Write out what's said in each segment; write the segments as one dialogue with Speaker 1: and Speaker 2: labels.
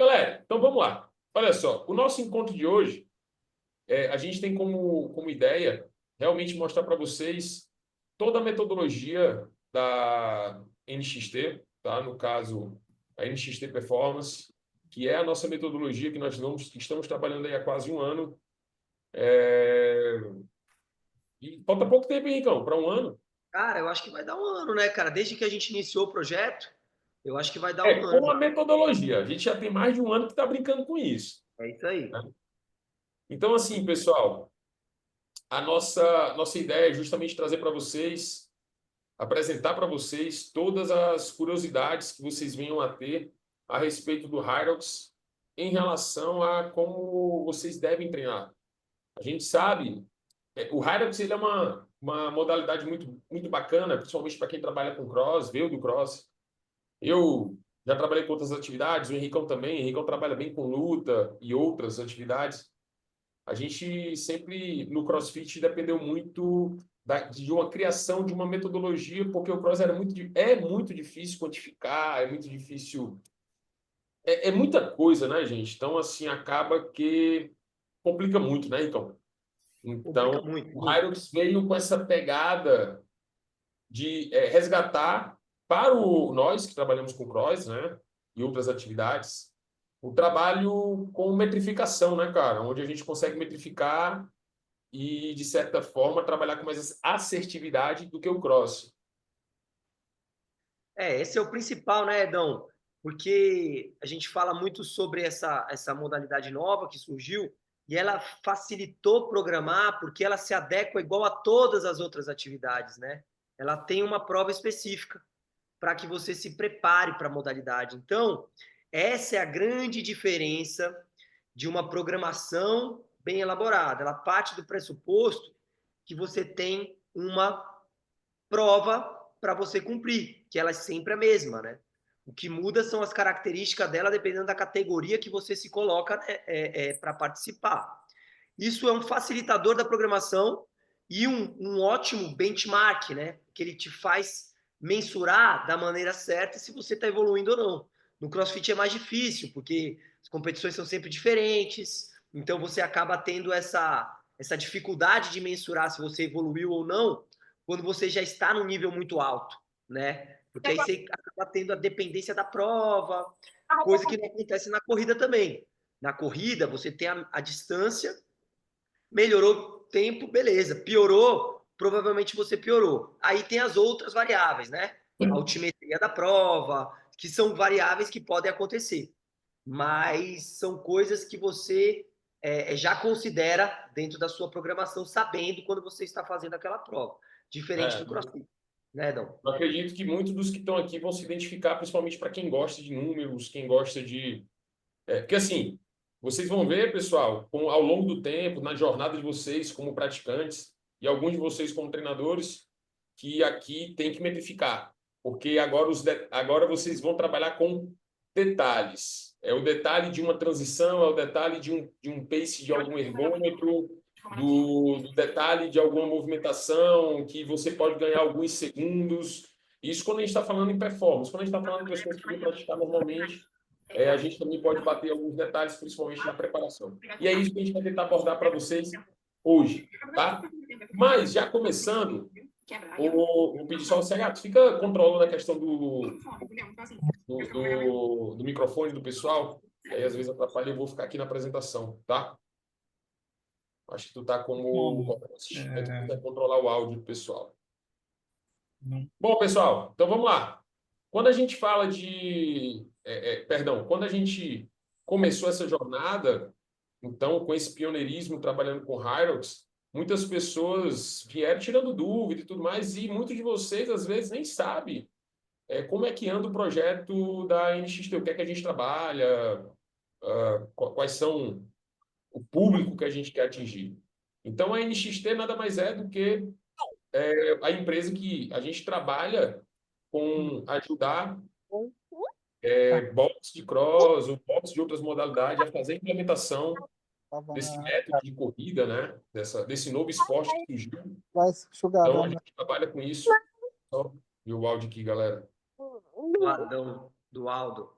Speaker 1: Galera, então vamos lá. Olha só, o nosso encontro de hoje, a gente tem como ideia realmente mostrar para vocês toda a metodologia da NXT, tá? No caso, a NXT Performance, que é a nossa metodologia que nós estamos trabalhando aí há quase um ano. E falta pouco tempo, hein, Ricão, para um ano.
Speaker 2: Cara, eu acho que vai dar um ano, né, cara? Desde que a gente iniciou o projeto, eu acho que vai dar um
Speaker 1: Com
Speaker 2: ano.
Speaker 1: a metodologia. A gente já tem mais de um ano que está brincando com isso,
Speaker 2: É isso aí.
Speaker 1: né? Então, assim, pessoal, a nossa ideia é justamente trazer para vocês, apresentar para vocês todas as curiosidades que vocês venham a ter a respeito do Hyrox em relação a como vocês devem treinar. A gente sabe, o Hyrox ele é uma modalidade muito bacana, principalmente para quem trabalha com cross, veio do cross. Eu já trabalhei com outras atividades, o Henricão também. O Henricão trabalha bem com luta e outras atividades. A gente sempre, no CrossFit, dependeu muito de uma criação de uma metodologia, porque o cross é muito difícil quantificar, é muito difícil. É muita coisa, né, gente? Então, assim, acaba que complica muito, né, então?
Speaker 2: Complica
Speaker 1: Então,
Speaker 2: muito,
Speaker 1: o
Speaker 2: muito.
Speaker 1: Hyrox veio com essa pegada de resgatar para nós que trabalhamos com cross, né, e outras atividades, o trabalho com metrificação, né, cara, onde a gente consegue metrificar e de certa forma trabalhar com mais assertividade do que o cross.
Speaker 2: Esse é o principal, né, Edão? Porque a gente fala muito sobre essa modalidade nova que surgiu e ela facilitou programar porque ela se adequa igual a todas as outras atividades, né? Ela tem uma prova específica para que você se prepare para a modalidade. Então, essa é a grande diferença de uma programação bem elaborada. Ela parte do pressuposto que você tem uma prova para você cumprir, que ela é sempre a mesma, né? O que muda são as características dela dependendo da categoria que você se coloca, né, para participar. Isso é um facilitador da programação e um ótimo benchmark, né? Que ele te faz mensurar da maneira certa se você está evoluindo ou não. No CrossFit é mais difícil, porque as competições são sempre diferentes, então você acaba tendo essa dificuldade de mensurar se você evoluiu ou não quando você já está num nível muito alto, né? Porque aí você acaba tendo a dependência da prova, coisa que não acontece na corrida também. Na corrida, você tem a distância, melhorou o tempo, beleza. Piorou, provavelmente você piorou. Aí tem as outras variáveis, né? A altimetria da prova, que são variáveis que podem acontecer. Mas são coisas que você já considera dentro da sua programação, sabendo quando você está fazendo aquela prova. Diferente
Speaker 1: É,
Speaker 2: do CrossFit, né, Dom?
Speaker 1: eu acredito que muitos dos que estão aqui vão se identificar, principalmente para quem gosta de números, quem gosta de. Porque assim, vocês vão ver, pessoal, ao longo do tempo, na jornada de vocês como praticantes e alguns de vocês como treinadores, que aqui tem que metrificar, porque agora vocês vão trabalhar com detalhes. É o detalhe de uma transição, é o detalhe de um pace de algum ergômetro, do detalhe de alguma movimentação que você pode ganhar alguns segundos. Isso quando a gente está falando em performance. Quando a gente está falando de pessoas que vão praticar normalmente, a gente também pode bater alguns detalhes, principalmente na preparação. E é isso que a gente vai tentar abordar para vocês hoje, tá? Mas, já começando, vou pedir só o CH, fica controlando a questão do microfone do pessoal, aí às vezes atrapalha, eu vou ficar aqui na apresentação, tá? Acho que tu tá como
Speaker 3: Bom,
Speaker 1: host, aí tu consegue controlar o áudio do pessoal.
Speaker 3: não,
Speaker 1: Bom, pessoal, então vamos lá. Quando a gente fala perdão, quando a gente começou essa jornada, então, com esse pioneirismo, trabalhando com Hyrox, muitas pessoas vieram tirando dúvida e tudo mais, e muitos de vocês, às vezes, nem sabem como é que anda o projeto da NXT, o que é que a gente trabalha, quais são o público que a gente quer atingir. Então, a NXT nada mais é do que a empresa que a gente trabalha com ajudar bots de cross ou bots de outras modalidades a fazer a implementação desse método de corrida, né? Desse novo esporte que surgiu.
Speaker 3: vai enxugar,
Speaker 1: Então, a
Speaker 3: né?
Speaker 1: gente trabalha com isso. Só e o áudio aqui, galera.
Speaker 2: Do Adão, do Aldo.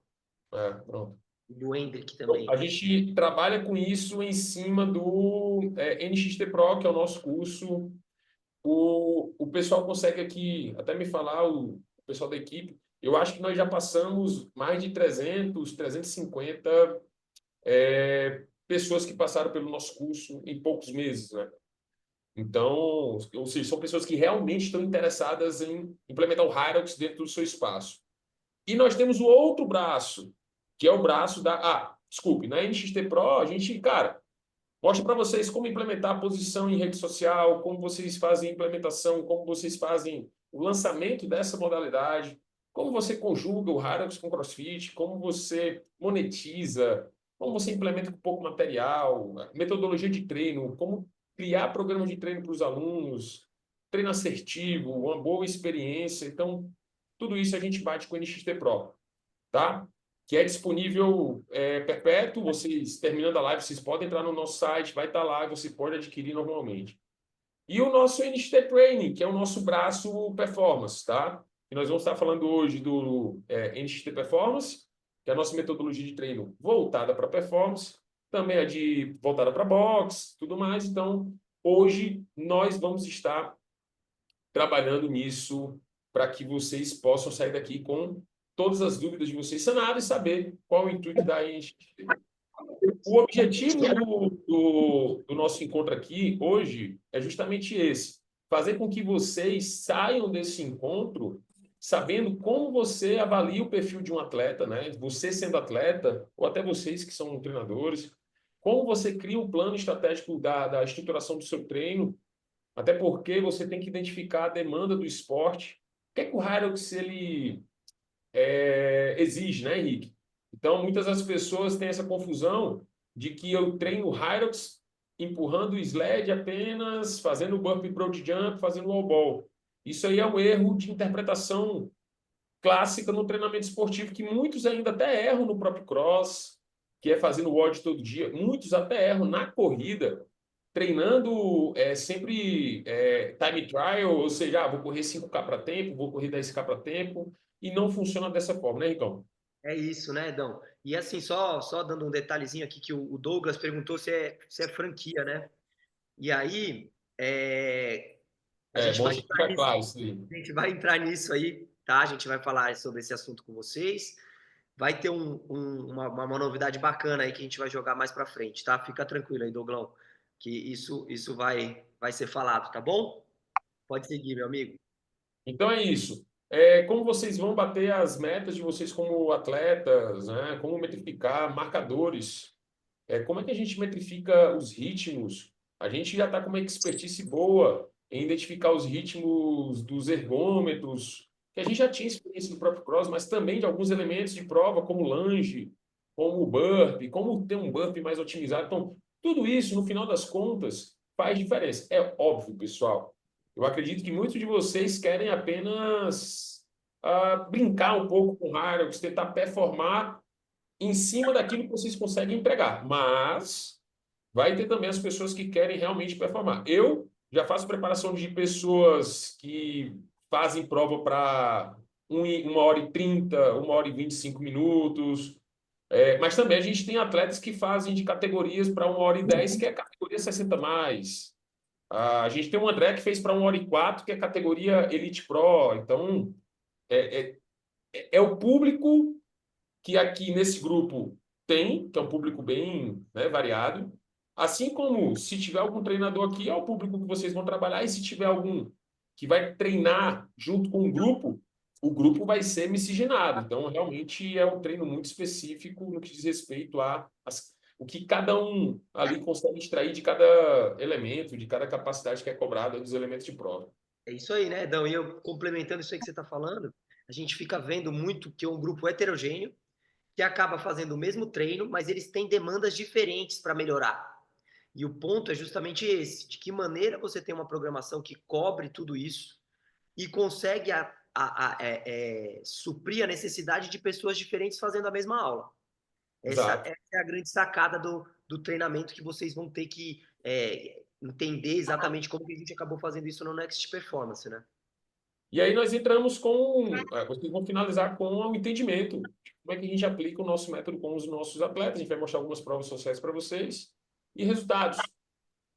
Speaker 1: Pronto.
Speaker 2: Do Hendrick também.
Speaker 1: A gente trabalha com isso em cima do NXT Pro, que é o nosso curso. O pessoal consegue aqui até me falar, o pessoal da equipe, eu acho que nós já passamos mais de 300, 350 pessoas que passaram pelo nosso curso em poucos meses, né? Então, ou seja, são pessoas que realmente estão interessadas em implementar o Hyrox dentro do seu espaço. E nós temos o outro braço, que é o braço da... desculpe, na NXT Pro, a gente, cara, mostra para vocês como implementar a posição em rede social, como vocês fazem a implementação, como vocês fazem o lançamento dessa modalidade, como você conjuga o Hyrox com o CrossFit, como você monetiza, como você implementa com pouco material, metodologia de treino, como criar programas de treino para os alunos, treino assertivo, uma boa experiência. Então, tudo isso a gente bate com o NXT Pro, tá? Que é disponível perpétuo. Vocês, terminando a live, vocês podem entrar no nosso site, vai estar lá, você pode adquirir normalmente. E o nosso NXT Training, que é o nosso braço performance, tá? E nós vamos estar falando hoje do NXT Performance, que é a nossa metodologia de treino voltada para performance, também a de voltada para boxe, tudo mais. Então, hoje nós vamos estar trabalhando nisso para que vocês possam sair daqui com todas as dúvidas de vocês sanadas e saber qual é o intuito da NXT. O objetivo do nosso encontro aqui hoje é justamente esse: fazer com que vocês saiam desse encontro sabendo como você avalia o perfil de um atleta, né? Você sendo atleta, ou até vocês que são treinadores, como você cria um plano estratégico da estruturação do seu treino, até porque você tem que identificar a demanda do esporte. O que é que o Hyrox ele exige, né, Henrique? Então, muitas das pessoas têm essa confusão de que eu treino Hyrox empurrando o sled apenas, fazendo burpee broad jump, fazendo wall ball. Isso aí é um erro de interpretação clássica no treinamento esportivo, que muitos ainda até erram no próprio cross, que é fazendo WOD todo dia. Muitos até erram na corrida, treinando sempre time trial, ou seja, vou correr 5K para tempo, vou correr 10K para tempo, e não funciona dessa forma, né, Ricão?
Speaker 2: É isso, né, Edão? E assim, só dando um detalhezinho aqui, que o Douglas perguntou se é franquia, né? E aí, a
Speaker 1: É
Speaker 2: gente
Speaker 1: bom
Speaker 2: vai
Speaker 1: que
Speaker 2: entrar
Speaker 1: fica
Speaker 2: nisso,
Speaker 1: claro isso aí.
Speaker 2: a gente vai entrar nisso aí, tá? A gente vai falar sobre esse assunto com vocês. Vai ter uma novidade bacana aí que a gente vai jogar mais pra frente, tá? Fica tranquilo aí, Douglão, que isso vai ser falado, tá bom? Pode seguir, meu amigo.
Speaker 1: Então é isso. Como vocês vão bater as metas de vocês como atletas, né? Como metrificar marcadores. Como é que a gente metrifica os ritmos? A gente já está com uma expertise boa em identificar os ritmos dos ergômetros, que a gente já tinha experiência no próprio cross, mas também de alguns elementos de prova, como lunge, como o burpee, como ter um burpee mais otimizado. Então, tudo isso, no final das contas, faz diferença. É óbvio, pessoal. Eu acredito que muitos de vocês querem apenas brincar um pouco com o Hyrox, tentar performar em cima daquilo que vocês conseguem entregar. Mas vai ter também as pessoas que querem realmente performar. Eu já faço preparação de pessoas que fazem prova para 1h30, 1h25 minutos. Mas também a gente tem atletas que fazem de categorias para 1h10, que é categoria 60 mais. A gente tem um André que fez para 1h04, que é categoria Elite Pro. Então, é, é o público que aqui nesse grupo tem, que é um público bem, né, variado. Assim como, se tiver algum treinador aqui, é o público que vocês vão trabalhar, e se tiver algum que vai treinar junto com o grupo vai ser miscigenado. Então, realmente é um treino muito específico no que diz respeito o que cada um ali consegue extrair de cada elemento, de cada capacidade que é cobrada dos elementos de prova.
Speaker 2: É isso aí, né, Edão? E eu complementando isso aí que você está falando, a gente fica vendo muito que é um grupo heterogêneo, que acaba fazendo o mesmo treino, mas eles têm demandas diferentes para melhorar. E o ponto é justamente esse: de que maneira você tem uma programação que cobre tudo isso e consegue suprir a necessidade de pessoas diferentes fazendo a mesma aula. Essa
Speaker 1: Exato.
Speaker 2: é a grande sacada do treinamento, que vocês vão ter que entender exatamente como que a gente acabou fazendo isso no Next Performance, né?
Speaker 1: E aí nós entramos vocês vão finalizar com o entendimento de como é que a gente aplica o nosso método com os nossos atletas. A gente vai mostrar algumas provas sociais para vocês e resultados,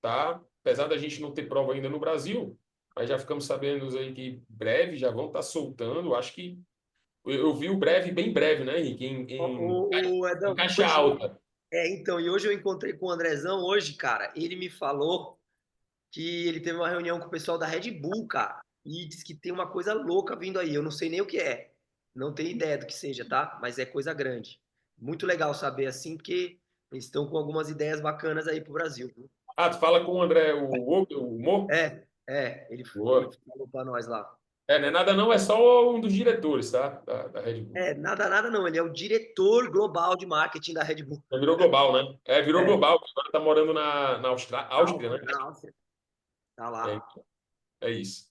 Speaker 1: tá? Apesar da gente não ter prova ainda no Brasil, mas já ficamos sabendo aí que breve já vão estar soltando. Acho que eu vi o breve, bem breve, né, Henrique? Em
Speaker 2: Edão,
Speaker 1: caixa
Speaker 2: hoje,
Speaker 1: alta.
Speaker 2: então, e hoje eu encontrei com o Andrezão, hoje, cara, ele me falou que ele teve uma reunião com o pessoal da Red Bull, cara, e disse que tem uma coisa louca vindo aí. Eu não sei nem o que é. Não tenho ideia do que seja, tá? Mas é coisa grande. Muito legal saber assim, porque eles estão com algumas ideias bacanas aí pro Brasil, viu?
Speaker 1: Ah, tu fala com o André, o Mo?
Speaker 2: Ele
Speaker 1: Boa.
Speaker 2: falou para nós lá.
Speaker 1: Não é nada não, é só um dos diretores, tá? Da Red Bull.
Speaker 2: Nada não. Ele é o diretor global de marketing da Red Bull.
Speaker 1: Já virou global, né? Virou
Speaker 2: É,
Speaker 1: global. Agora tá morando na Áustria, né?
Speaker 2: na Áustria. Tá
Speaker 1: É,
Speaker 2: lá.
Speaker 1: é isso.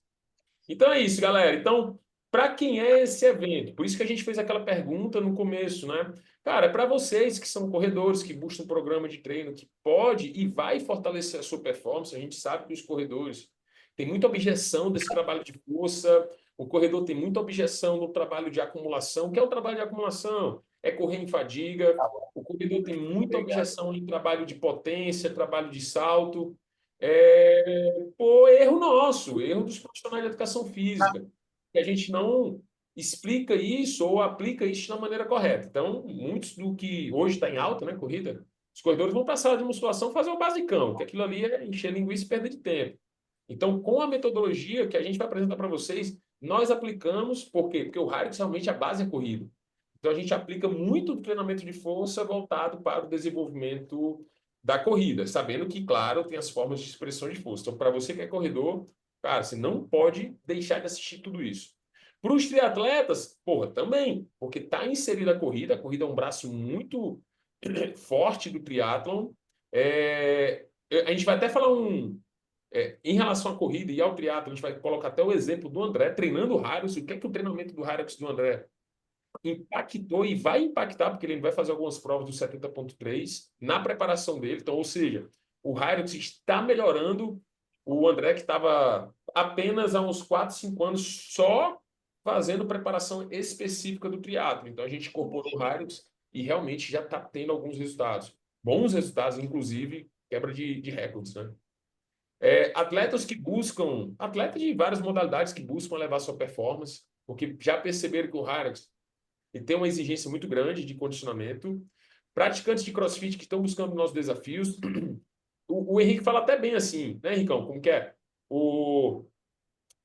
Speaker 1: Então é isso, galera. Então, para quem é esse evento? Por isso que a gente fez aquela pergunta no começo, né? Cara, é para vocês que são corredores, que buscam um programa de treino que pode e vai fortalecer a sua performance. A gente sabe que os corredores têm muita objeção desse trabalho de força. O corredor tem muita objeção no trabalho de acumulação. O que é o trabalho de acumulação? É correr em fadiga. O corredor tem muita objeção em trabalho de potência, trabalho de salto. Por erro nosso, erro dos profissionais de educação física, que a gente não explica isso ou aplica isso da maneira correta. Então, muitos do que hoje está em alta, né, corrida, os corredores vão para a sala de musculação fazer o basicão, que aquilo ali é encher linguiça e perda de tempo. Então, com a metodologia que a gente vai apresentar para vocês, nós aplicamos, por quê? Porque o Hyrox realmente a base é corrida. Então, a gente aplica muito do treinamento de força voltado para o desenvolvimento da corrida, sabendo que, claro, tem as formas de expressão de força. Então, para você que é corredor, cara, você não pode deixar de assistir tudo isso. Para os triatletas, porra, também, porque está inserida a corrida é um braço muito forte do triatlon. A gente vai até falar em relação à corrida e ao triatlo, a gente vai colocar até o exemplo do André treinando o Hyrox. O que é que o treinamento do Hyrox do André impactou e vai impactar, porque ele vai fazer algumas provas do 70.3 na preparação dele. Então, ou seja, o Hyrox está melhorando o André, que estava apenas há uns 4, 5 anos só fazendo preparação específica do triatlo. Então, a gente incorporou o Hyrox e realmente já está tendo alguns resultados. Bons resultados, inclusive quebra de recordes, né? Atletas de várias modalidades que buscam elevar sua performance, porque já perceberam que o Hyrox e tem uma exigência muito grande de condicionamento. Praticantes de CrossFit que estão buscando novos desafios. O Henrique fala até bem assim, né, Henricão? Como que é?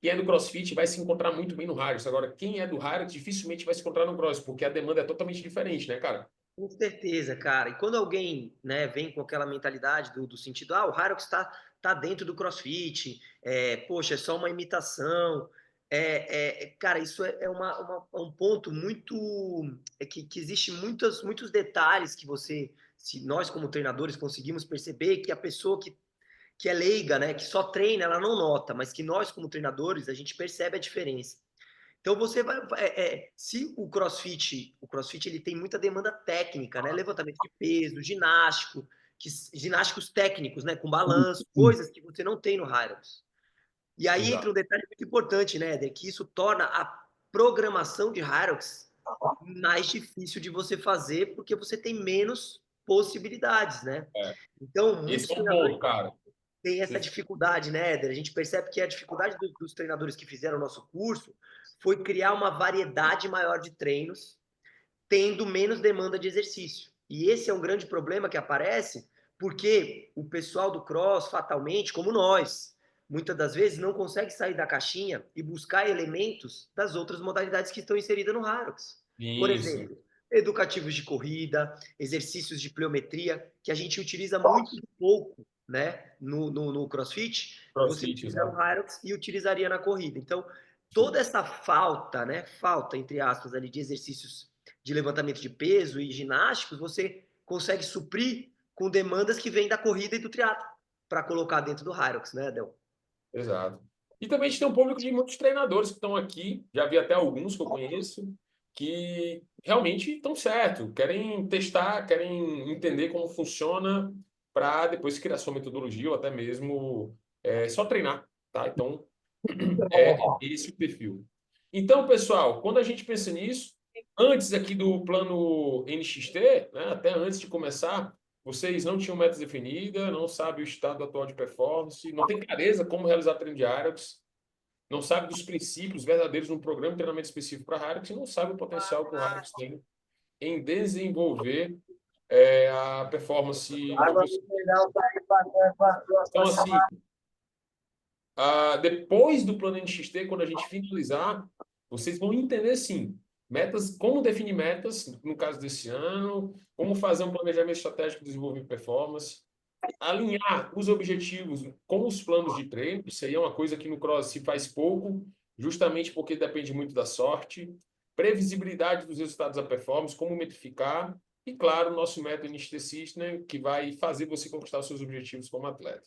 Speaker 1: Quem é do CrossFit vai se encontrar muito bem no Hyrox. Agora, quem é do Hyrox dificilmente vai se encontrar no Cross, porque a demanda é totalmente diferente, né, cara?
Speaker 2: Com certeza, cara. E quando alguém, né, vem com aquela mentalidade do sentido, o Hyrox tá dentro do CrossFit, poxa, é só uma imitação. Cara, isso um ponto muito. Que existe muitos detalhes que se nós como treinadores conseguimos perceber que a pessoa que é leiga, né, que só treina, ela não nota, mas que nós como treinadores, a gente percebe a diferença. Então você vai, se o CrossFit ele tem muita demanda técnica, né? Levantamento de peso, ginásticos técnicos, né? Com balanço, coisas que você não tem no Hyrox. E aí
Speaker 1: Exato.
Speaker 2: entra um detalhe muito importante, né, Éder, que isso torna a programação de Hyrox mais difícil de você fazer, porque você tem menos possibilidades, né? Então, muitos
Speaker 1: Esse é um
Speaker 2: treinadores
Speaker 1: ponto, cara.
Speaker 2: tem essa dificuldade, né, Éder? A gente percebe que a dificuldade dos treinadores que fizeram o nosso curso foi criar uma variedade maior de treinos, tendo menos demanda de exercício. E esse é um grande problema que aparece porque o pessoal do cross, fatalmente, como nós, muitas das vezes não consegue sair da caixinha e buscar elementos das outras modalidades que estão inseridas no Hyrox. Por
Speaker 1: Isso.
Speaker 2: exemplo, educativos de corrida, exercícios de pliometria, que a gente utiliza muito pouco, né, no CrossFit, você
Speaker 1: CrossFit,
Speaker 2: utiliza no
Speaker 1: exato.
Speaker 2: Hyrox e utilizaria na corrida. Então, toda essa falta, né, entre aspas, ali, de exercícios de levantamento de peso e ginásticos, você consegue suprir com demandas que vêm da corrida e do triatlo para colocar dentro do Hyrox, né, Del?
Speaker 1: Exato. E também a gente tem um público de muitos treinadores que estão aqui, já vi até alguns que eu conheço, que realmente estão certo, querem testar, querem entender como funciona para depois criar sua metodologia ou até mesmo só treinar, tá? Então, é esse o perfil. Então, pessoal, quando a gente pensa nisso, antes aqui do plano NXT, né, até antes de começar, vocês não tinham metas definidas, não sabem o estado atual de performance, não tem clareza como realizar treino de Hyrox, não sabe dos princípios verdadeiros de um programa de treinamento específico para Hyrox e não sabe o potencial que o Hyrox tem em desenvolver a performance de vocês. Então, assim, depois do plano NXT, quando a gente finalizar, vocês vão entender, sim, metas, como definir metas, no caso desse ano, como fazer um planejamento estratégico de desenvolver performance, alinhar os objetivos com os planos de treino. Isso aí é uma coisa que no Cross se faz pouco, justamente porque depende muito da sorte, previsibilidade dos resultados da performance, como metrificar, e, claro, o nosso método NXT System, que vai fazer você conquistar os seus objetivos como atleta.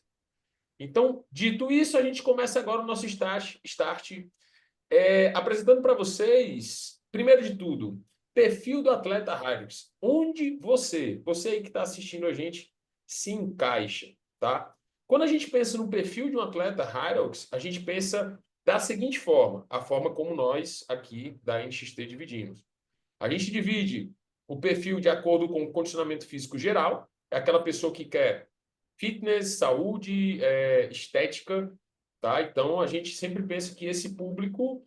Speaker 1: Então, dito isso, a gente começa agora o nosso start apresentando para vocês, primeiro de tudo, perfil do atleta Hyrox. Onde você aí que está assistindo a gente, se encaixa, tá? Quando a gente pensa no perfil de um atleta Hyrox, a gente pensa da seguinte forma, a forma como nós aqui da NXT dividimos. A gente divide o perfil de acordo com o condicionamento físico geral, é aquela pessoa que quer fitness, saúde, estética, tá? Então, a gente sempre pensa que esse público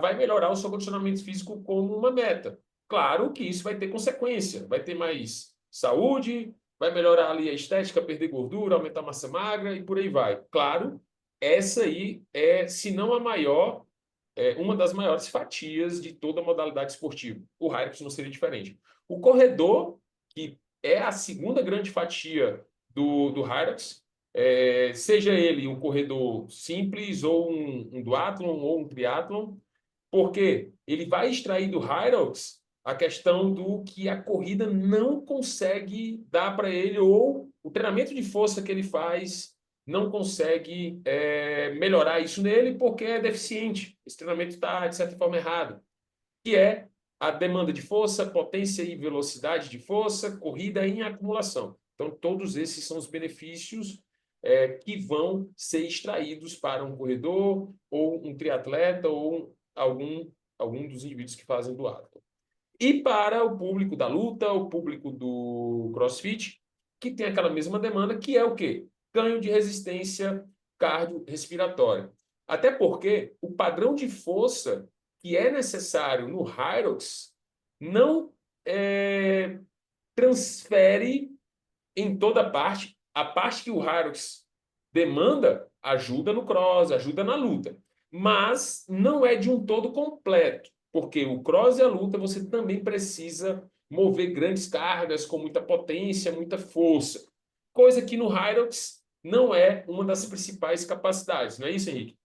Speaker 1: vai melhorar o seu condicionamento físico como uma meta. Claro que isso vai ter consequência, vai ter mais saúde, vai melhorar ali a estética, perder gordura, aumentar a massa magra e por aí vai. Claro, essa aí é, se não a maior, uma das maiores fatias de toda a modalidade esportiva. O Hyrox não seria diferente. O corredor, que é a segunda grande fatia do Hyrox, seja ele um corredor simples, ou um duatlon, ou um triatlon, porque ele vai extrair do Hyrox a questão do que a corrida não consegue dar para ele, ou o treinamento de força que ele faz não consegue melhorar isso nele porque é deficiente. Esse treinamento está, de certa forma, errado. Que é a demanda de força, potência e velocidade de força, corrida em acumulação. Então, todos esses são os benefícios que vão ser extraídos para um corredor, ou um triatleta, ou algum dos indivíduos que fazem duatlon. E para o público da luta, o público do CrossFit, que tem aquela mesma demanda, que é o quê? Ganho de resistência cardiorrespiratória. Até porque o padrão de força que é necessário no Hyrox não transfere em toda parte. A parte que o Hyrox demanda ajuda no cross, ajuda na luta. Mas não é de um todo completo, porque o cross e a luta você também precisa mover grandes cargas com muita potência, muita força. Coisa que no Hyrox não é uma das principais capacidades, não é isso, Henrique?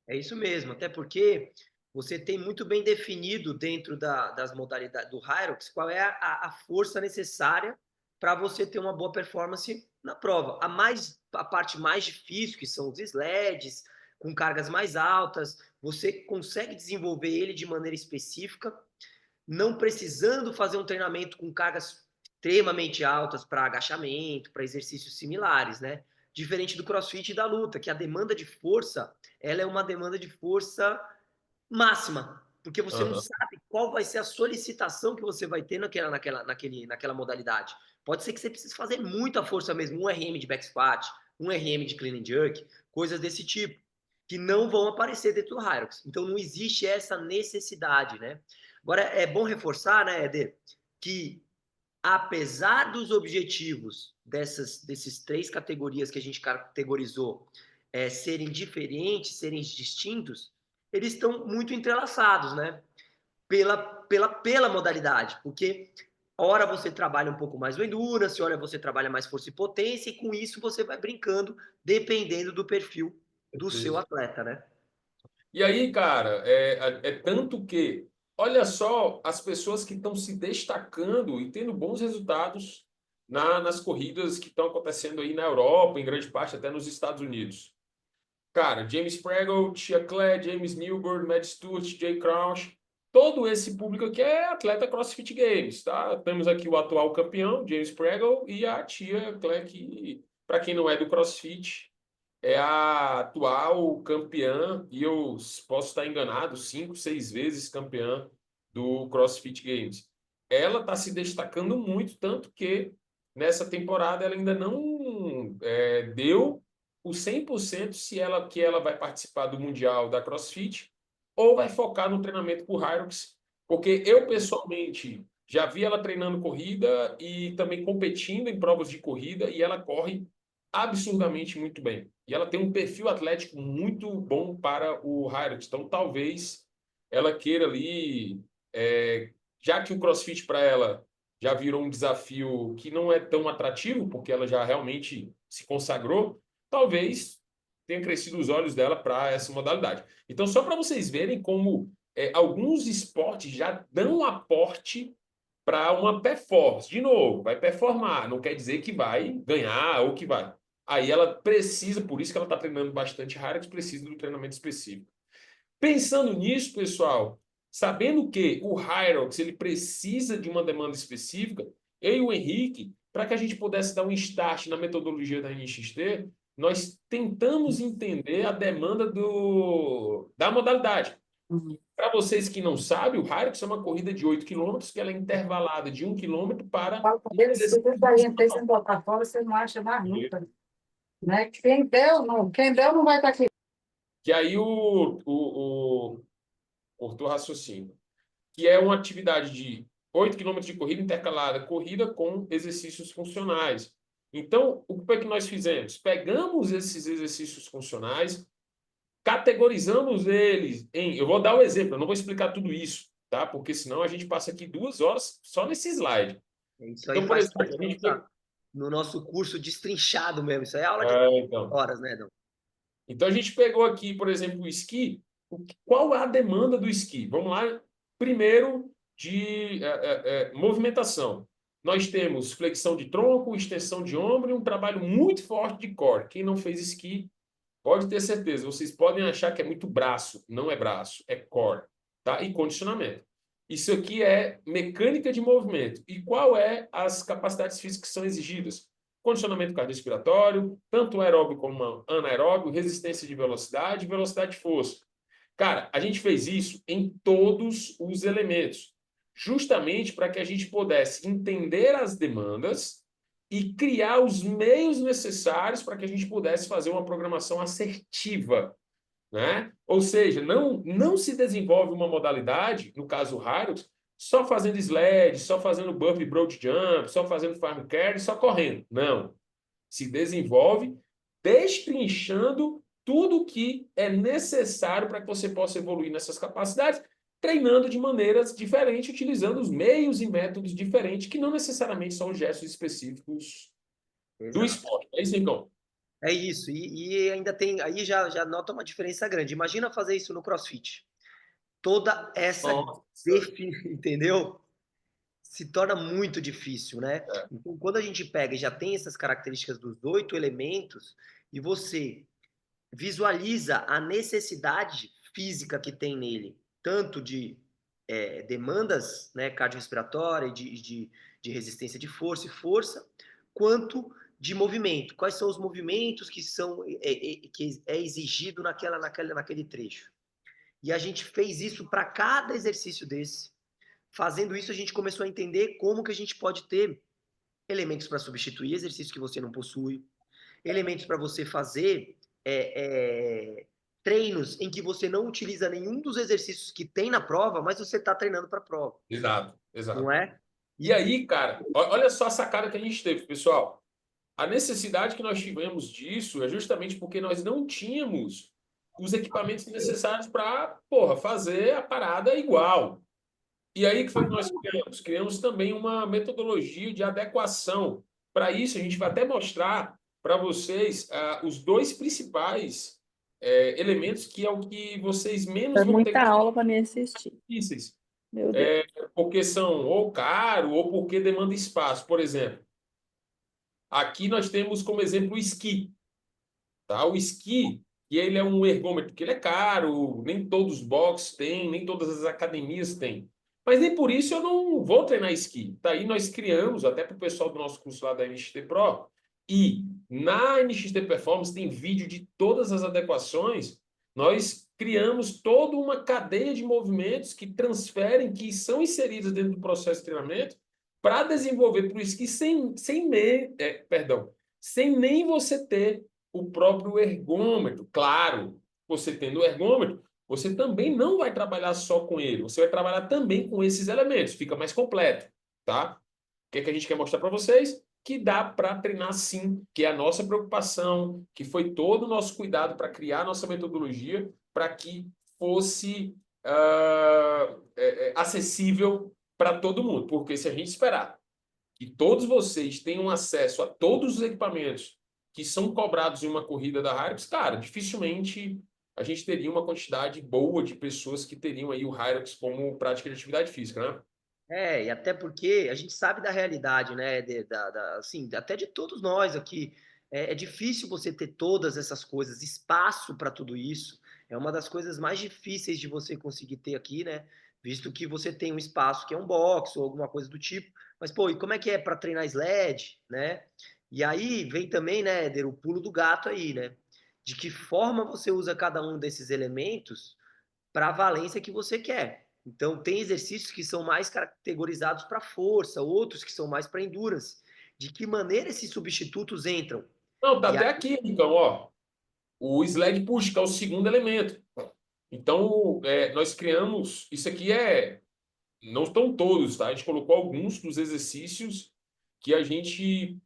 Speaker 2: É isso mesmo, até porque você tem muito bem definido dentro das modalidades do Hyrox qual é a força necessária para você ter uma boa performance na prova. A parte mais difícil, que são os sleds, com cargas mais altas, você consegue desenvolver ele de maneira específica, não precisando fazer um treinamento com cargas extremamente altas para agachamento, para exercícios similares, né? Diferente do CrossFit e da luta, que a demanda de força, ela é uma demanda de força máxima, porque você não sabe qual vai ser a solicitação que você vai ter naquela modalidade. Pode ser que você precise fazer muita força mesmo, um RM de back squat, um RM de clean and jerk, coisas desse tipo, que não vão aparecer dentro do Hyrox. Então não existe essa necessidade, né? Agora é bom reforçar, né, Eder, que apesar dos objetivos desses três categorias que a gente categorizou serem diferentes, serem distintos, eles estão muito entrelaçados, né? Pela modalidade, porque hora você trabalha um pouco mais o endurance, hora você trabalha mais força e potência, e com isso você vai brincando, dependendo do perfil do seu atleta, né?
Speaker 1: E aí, cara, tanto que, olha só as pessoas que estão se destacando e tendo bons resultados nas corridas que estão acontecendo aí na Europa, em grande parte até nos Estados Unidos. Cara, James Pregel, Tia Claire, James Newburn, Matt Stewart, Jay Crouch, todo esse público aqui é atleta CrossFit Games, tá? Temos aqui o atual campeão, James Pregel, e a Tia Claire, que, para quem não é do CrossFit, é a atual campeã, e eu posso estar enganado, 5, 6 vezes campeã do CrossFit Games. Ela está se destacando muito, tanto que nessa temporada ela ainda não deu o 100% se ela que ela vai participar do Mundial da CrossFit ou vai focar no treinamento por Hyrox, porque eu pessoalmente já vi ela treinando corrida e também competindo em provas de corrida e ela corre absurdamente muito bem. E ela tem um perfil atlético muito bom para o Hyrox. Então, talvez ela queira ali, já que o CrossFit para ela já virou um desafio que não é tão atrativo, porque ela já realmente se consagrou, talvez tenha crescido os olhos dela para essa modalidade. Então, só para vocês verem como alguns esportes já dão aporte para uma performance. De novo, vai performar, não quer dizer que vai ganhar ou que vai. Aí ela precisa, por isso que ela está treinando bastante Hyrox, precisa do treinamento específico. Pensando nisso, pessoal, sabendo que o Hyrox ele precisa de uma demanda específica, eu e o Henrique, para que a gente pudesse dar um start na metodologia da NXT, nós tentamos entender a demanda da modalidade. Para vocês que não sabem, o Hyrox é uma corrida de 8 quilômetros, que ela é intervalada de 1 quilômetro para...
Speaker 4: Fala com ele, se tudo daí entrei sem botar fora, você não acha mais nunca. Né? Quem deu não vai estar aqui.
Speaker 1: Que aí cortou o raciocínio. Que é uma atividade de 8 quilômetros de corrida intercalada, corrida com exercícios funcionais. Então, o que é que nós fizemos? Pegamos esses exercícios funcionais, categorizamos eles em... Eu vou dar o exemplo, eu não vou explicar tudo isso, tá? Porque senão a gente passa aqui 2 horas só nesse slide.
Speaker 2: Isso aí
Speaker 1: Então, por
Speaker 2: faz
Speaker 1: exemplo,
Speaker 2: parte no nosso curso destrinchado mesmo. Isso aí é aula de
Speaker 1: então.
Speaker 2: horas, né, Dom?
Speaker 1: Então, a gente pegou aqui, por exemplo, o esqui. Qual é a demanda do esqui? Vamos lá. Primeiro, de movimentação. Nós temos flexão de tronco, extensão de ombro e um trabalho muito forte de core. Quem não fez esqui, pode ter certeza. Vocês podem achar que é muito braço. Não é braço, é core. Tá? E condicionamento. Isso aqui é mecânica de movimento. E qual é as capacidades físicas que são exigidas? Condicionamento cardiorrespiratório, tanto aeróbio como anaeróbio, resistência de velocidade e velocidade de força. Cara, a gente fez isso em todos os elementos, justamente para que a gente pudesse entender as demandas e criar os meios necessários para que a gente pudesse fazer uma programação assertiva, né? Ou seja, não se desenvolve uma modalidade, no caso o Hyrox, só fazendo sled, só fazendo bump broad jump, só fazendo farm carry, só correndo. Não. Se desenvolve destrinchando tudo que é necessário para que você possa evoluir nessas capacidades, treinando de maneiras diferentes, utilizando os meios e métodos diferentes, que não necessariamente são os gestos específicos do esporte. É isso, então.
Speaker 2: É isso. E ainda tem... Aí já nota uma diferença grande. Imagina fazer isso no CrossFit. Toda essa... Entendeu? Se torna muito difícil, né? Então, quando a gente pega e já tem essas características dos 8 elementos, e você visualiza a necessidade física que tem nele, tanto de demandas, né, cardiorrespiratórias, de resistência de força, quanto de movimento. Quais são os movimentos que que é exigido naquele trecho? E a gente fez isso para cada exercício desse. Fazendo isso, a gente começou a entender como que a gente pode ter elementos para substituir exercícios que você não possui, elementos para você fazer treinos em que você não utiliza nenhum dos exercícios que tem na prova, mas você está treinando para a prova.
Speaker 1: Exato.
Speaker 2: Não é?
Speaker 1: E aí, cara, olha só a sacada que a gente teve, pessoal. A necessidade que nós tivemos disso é justamente porque nós não tínhamos os equipamentos necessários para, fazer a parada igual. E aí, o que foi que nós criamos? Criamos também uma metodologia de adequação. Para isso, a gente vai até mostrar para vocês os 2 principais elementos que é o que vocês menos
Speaker 5: É
Speaker 1: vão ter
Speaker 5: muita aula para me assistir.
Speaker 1: difíceis.
Speaker 5: Meu Deus.
Speaker 1: Porque são ou caro ou porque demanda espaço. Por exemplo, aqui nós temos como exemplo o esqui. Tá? O esqui, que ele é um ergômetro que ele é caro, nem todos os boxes têm, nem todas as academias têm. Mas nem por isso eu não vou treinar esqui. Tá aí nós criamos, até para o pessoal do nosso curso lá da NXT Pro, E na NXT Performance tem vídeo de todas as adequações. Nós criamos toda uma cadeia de movimentos que transferem, que são inseridos dentro do processo de treinamento para desenvolver, por isso que sem nem você ter o próprio ergômetro. Claro, você tendo o ergômetro, você também não vai trabalhar só com ele, você vai trabalhar também com esses elementos, fica mais completo, tá? O que é que a gente quer mostrar para vocês? Que dá para treinar sim, que é a nossa preocupação, que foi todo o nosso cuidado para criar a nossa metodologia, para que fosse acessível para todo mundo. Porque se a gente esperar que todos vocês tenham acesso a todos os equipamentos que são cobrados em uma corrida da Hyrox, cara, dificilmente a gente teria uma quantidade boa de pessoas que teriam aí o Hyrox como prática de atividade física, né?
Speaker 2: E até porque a gente sabe da realidade, né? Assim, até de todos nós aqui. É difícil você ter todas essas coisas, espaço para tudo isso. É uma das coisas mais difíceis de você conseguir ter aqui, né? Visto que você tem um espaço que é um box ou alguma coisa do tipo. Mas, pô, e como é que é para treinar sled, né? E aí vem também, né, Éder, o pulo do gato aí, né? De que forma você usa cada um desses elementos para a valência que você quer. Então, tem exercícios que são mais categorizados para força, outros que são mais para endurance. De que maneira esses substitutos entram?
Speaker 1: Não, tá
Speaker 2: E
Speaker 1: até
Speaker 2: aí,
Speaker 1: aqui, então, ó. O sled push, que é o segundo elemento. Então, nós criamos. Isso aqui não estão todos, tá? A gente colocou alguns dos exercícios que a gente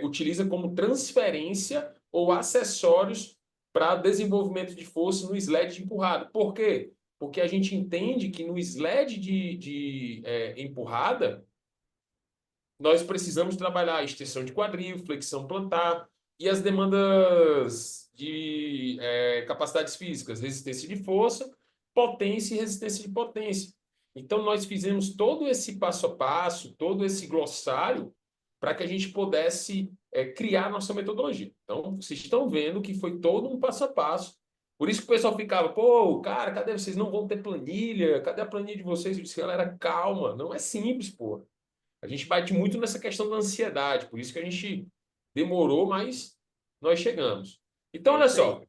Speaker 1: utiliza como transferência ou acessórios para desenvolvimento de força no sled de empurrada. Por quê? Porque a gente entende que no sled de empurrada, nós precisamos trabalhar a extensão de quadril, flexão plantar e as demandas de capacidades físicas, resistência de força, potência e resistência de potência. Então, nós fizemos todo esse passo a passo, todo esse glossário, para que a gente pudesse criar nossa metodologia. Então, vocês estão vendo que foi todo um passo a passo. Por isso que o pessoal ficava, pô, cara, cadê vocês? Não vão ter planilha? Cadê a planilha de vocês? Eu disse, galera, calma, não é simples, pô. A gente bate muito nessa questão da ansiedade, por isso que a gente demorou, mas nós chegamos. Então, olha
Speaker 2: isso aí.
Speaker 1: só,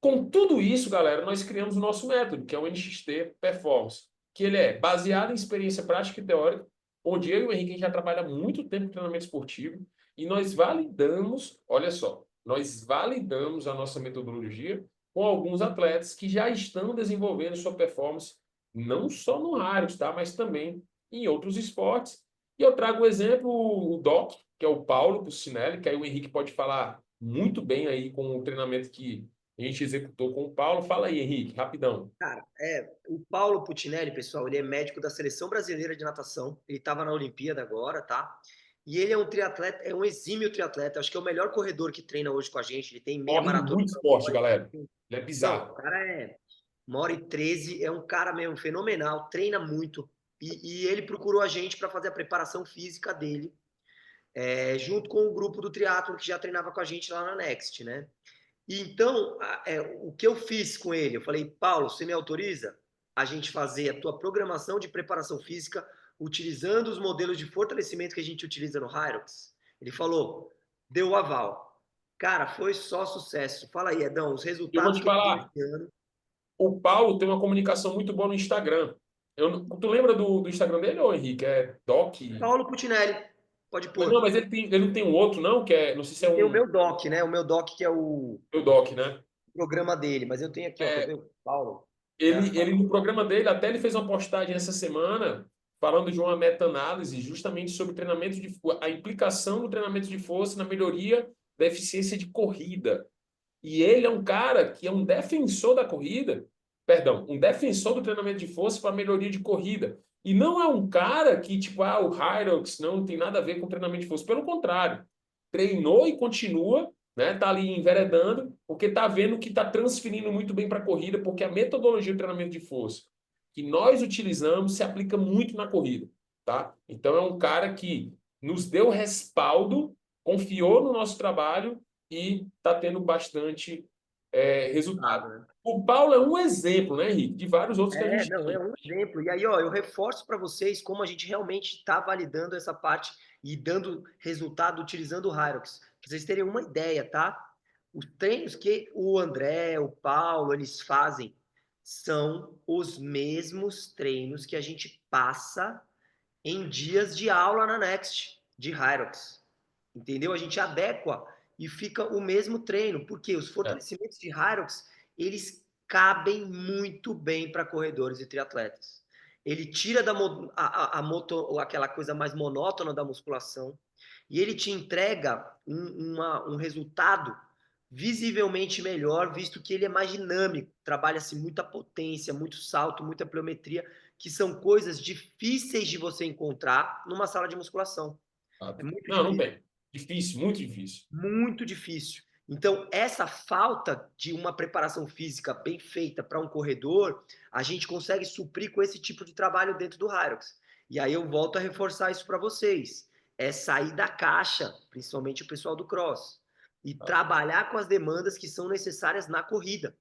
Speaker 1: com tudo isso, galera, nós criamos o nosso método, que é o NXT Performance, que ele é baseado em experiência prática e teórica, onde eu e o Henrique a gente já trabalha há muito tempo em treinamento esportivo, e nós validamos, olha só, nós validamos a nossa metodologia com alguns atletas que já estão desenvolvendo sua performance, não só no Hyrox, tá? Mas também em outros esportes. E eu trago o exemplo, o Doc, que é o Paulo Pucinelli, que aí o Henrique pode falar muito bem aí com o treinamento que a gente executou com o Paulo. Fala aí, Henrique, rapidão.
Speaker 2: Cara, o Paulo Pucinelli, pessoal, ele é médico da Seleção Brasileira de Natação. Ele estava na Olimpíada agora, tá? E ele é um triatleta, é um exímio triatleta. Acho que é o melhor corredor que treina hoje com a gente. Ele tem meia
Speaker 1: Corre
Speaker 2: maratona.
Speaker 1: muito esporte, galera. Ele é
Speaker 2: Não, o
Speaker 1: bizarro.
Speaker 2: cara é 1h13, é um cara mesmo fenomenal, treina muito. E ele procurou a gente para fazer a preparação física dele, junto com o grupo do triatlo que já treinava com a gente lá na Next, né? E então, o que eu fiz com ele? Eu falei, Paulo, você me autoriza a gente fazer a tua programação de preparação física utilizando os modelos de fortalecimento que a gente utiliza no Hyrox? Ele falou, deu o aval. Cara, foi só sucesso. Fala aí, Edão, os
Speaker 1: Eu vou
Speaker 2: resultados
Speaker 1: te
Speaker 2: que ele tem
Speaker 1: falar,
Speaker 2: esse ano.
Speaker 1: o Paulo tem uma comunicação muito boa no Instagram. Tu lembra do Instagram dele, ô Henrique? É Doc?
Speaker 2: Paulo Putinelli, pode
Speaker 1: Mas não,
Speaker 2: pôr.
Speaker 1: mas ele não tem um outro, não? Que não sei se é
Speaker 2: Tem o
Speaker 1: um
Speaker 2: meu doc, né? O meu doc que é o
Speaker 1: Doc, né?
Speaker 2: programa dele, mas eu tenho aqui, ó, quer ver? Paulo.
Speaker 1: Ele, no programa dele, até ele fez uma postagem essa semana falando de uma meta-análise justamente sobre treinamento a implicação do treinamento de força na melhoria da eficiência de corrida. E ele é um cara que é um defensor da corrida, perdão, um defensor do treinamento de força para melhoria de corrida. E não é um cara que, tipo, o Hyrox não tem nada a ver com treinamento de força. Pelo contrário, treinou e continua, né? Tá ali enveredando, porque tá vendo que tá transferindo muito bem para a corrida, porque a metodologia do treinamento de força que nós utilizamos se aplica muito na corrida, tá? Então é um cara que nos deu respaldo, confiou no nosso trabalho e está tendo bastante resultado.
Speaker 2: Né?
Speaker 1: O Paulo é um exemplo, né, Henrique, de vários outros que a gente
Speaker 2: Não,
Speaker 1: tem.
Speaker 2: é um exemplo. E aí, ó, eu reforço para vocês como a gente realmente está validando essa parte e dando resultado utilizando o Hyrox. Pra vocês terem uma ideia, tá? Os treinos que o André, o Paulo, eles fazem são os mesmos treinos que a gente passa em dias de aula na Next, de Hyrox. Entendeu? A gente adequa e fica o mesmo treino, porque os fortalecimentos de Hyrox, eles cabem muito bem para corredores e triatletas. Ele tira aquela coisa mais monótona da musculação e ele te entrega um resultado visivelmente melhor, visto que ele é mais dinâmico, trabalha-se muita potência, muito salto, muita pliometria, que são coisas difíceis de você encontrar numa sala de musculação. É muito
Speaker 1: Não, não
Speaker 2: difícil.
Speaker 1: tem. Difícil, muito difícil.
Speaker 2: Muito difícil. Então, essa falta de uma preparação física bem feita para um corredor, a gente consegue suprir com esse tipo de trabalho dentro do Hyrox. E aí eu volto a reforçar isso para vocês. É sair da caixa, principalmente o pessoal do cross, e trabalhar com as demandas que são necessárias na corrida,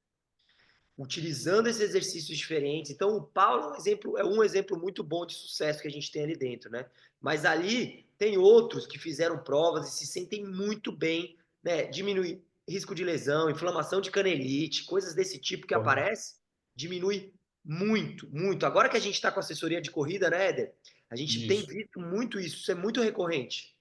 Speaker 2: utilizando esses exercícios diferentes. Então, o Paulo é um exemplo muito bom de sucesso que a gente tem ali dentro, né? Mas ali tem outros que fizeram provas e se sentem muito bem, né? Diminui risco de lesão, inflamação de canelite, coisas desse tipo que aparece, diminui muito, muito. Agora que a gente está com assessoria de corrida, né, Éder? A gente tem visto muito isso é muito recorrente.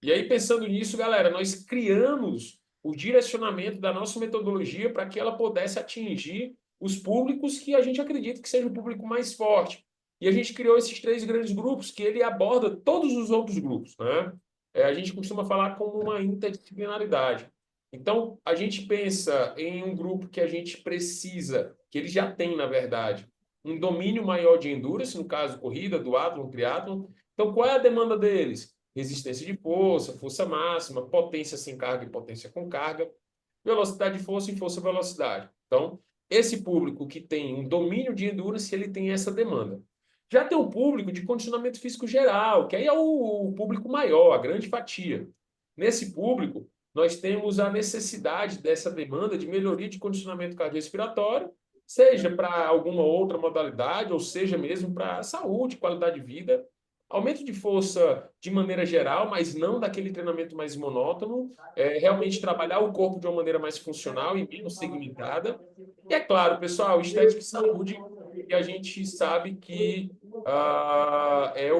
Speaker 1: E aí, pensando nisso, galera, nós criamos o direcionamento da nossa metodologia para que ela pudesse atingir os públicos que a gente acredita que seja o público mais forte. E a gente criou esses 3 grandes grupos que ele aborda todos os outros grupos, né? A gente costuma falar como uma interdisciplinaridade. Então, a gente pensa em um grupo que a gente precisa, que ele já tem, na verdade, um domínio maior de endurance, no caso, corrida, duatlon, triatlon. Então, qual é a demanda deles? Resistência de força, força máxima, potência sem carga e potência com carga, velocidade de força e força-velocidade. Então, esse público que tem um domínio de endurance, ele tem essa demanda. Já tem o público de condicionamento físico geral, que aí é o público maior, a grande fatia. Nesse público, nós temos a necessidade dessa demanda de melhoria de condicionamento cardiorrespiratório, seja para alguma outra modalidade, ou seja mesmo para saúde, qualidade de vida, aumento de força de maneira geral, mas não daquele treinamento mais monótono, realmente trabalhar o corpo de uma maneira mais funcional e menos segmentada. E é claro, pessoal, estética e saúde, e a gente sabe que é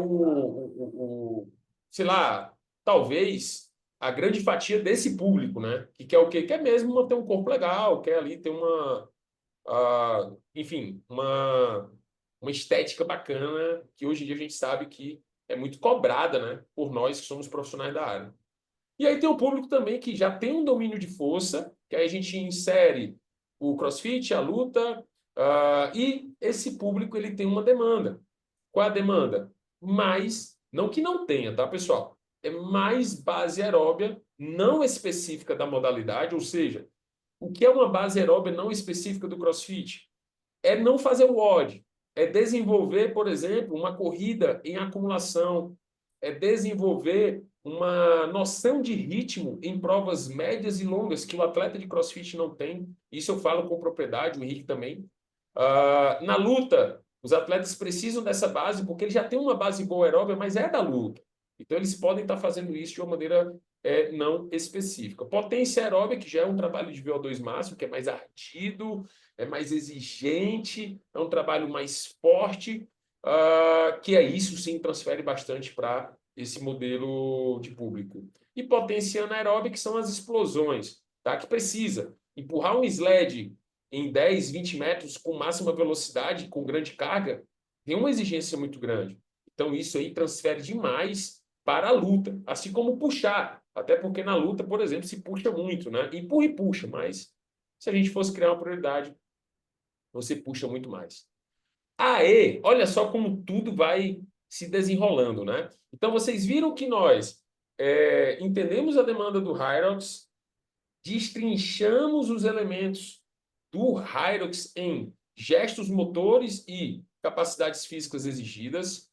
Speaker 1: sei lá, talvez a grande fatia desse público, né? Que quer o quê? Quer mesmo manter um corpo legal, quer ali ter enfim, uma estética bacana, que hoje em dia a gente sabe que é muito cobrada, né, por nós que somos profissionais da área. E aí tem o público também que já tem um domínio de força, que aí a gente insere o CrossFit, a luta, e esse público ele tem uma demanda. Qual é a demanda? Mais, não que não tenha, tá, pessoal? É mais base aeróbia não específica da modalidade, ou seja, o que é uma base aeróbia não específica do CrossFit? É não fazer o WOD, é desenvolver, por exemplo, uma corrida em acumulação, é desenvolver uma noção de ritmo em provas médias e longas que o atleta de CrossFit não tem. Isso eu falo com propriedade, o Henrique também. Na luta, os atletas precisam dessa base porque eles já têm uma base boa aeróbia, mas é da luta. Então, eles podem estar fazendo isso de uma maneira não específica. Potência aeróbica, que já é um trabalho de VO2 máximo, que é mais ardido, é mais exigente, é um trabalho mais forte, que é isso sim transfere bastante para esse modelo de público. E potência anaeróbica, que são as explosões, tá? Que precisa empurrar um sled em 10, 20 metros com máxima velocidade, com grande carga, tem uma exigência muito grande. Então, isso aí transfere demais para a luta, assim como puxar. Até porque na luta, por exemplo, se puxa muito, né? Empurra e puxa, mas se a gente fosse criar uma prioridade, você puxa muito mais. Aê, olha só como tudo vai se desenrolando, né? Então, vocês viram que nós entendemos a demanda do Hyrox, destrinchamos os elementos do Hyrox em gestos motores e capacidades físicas exigidas,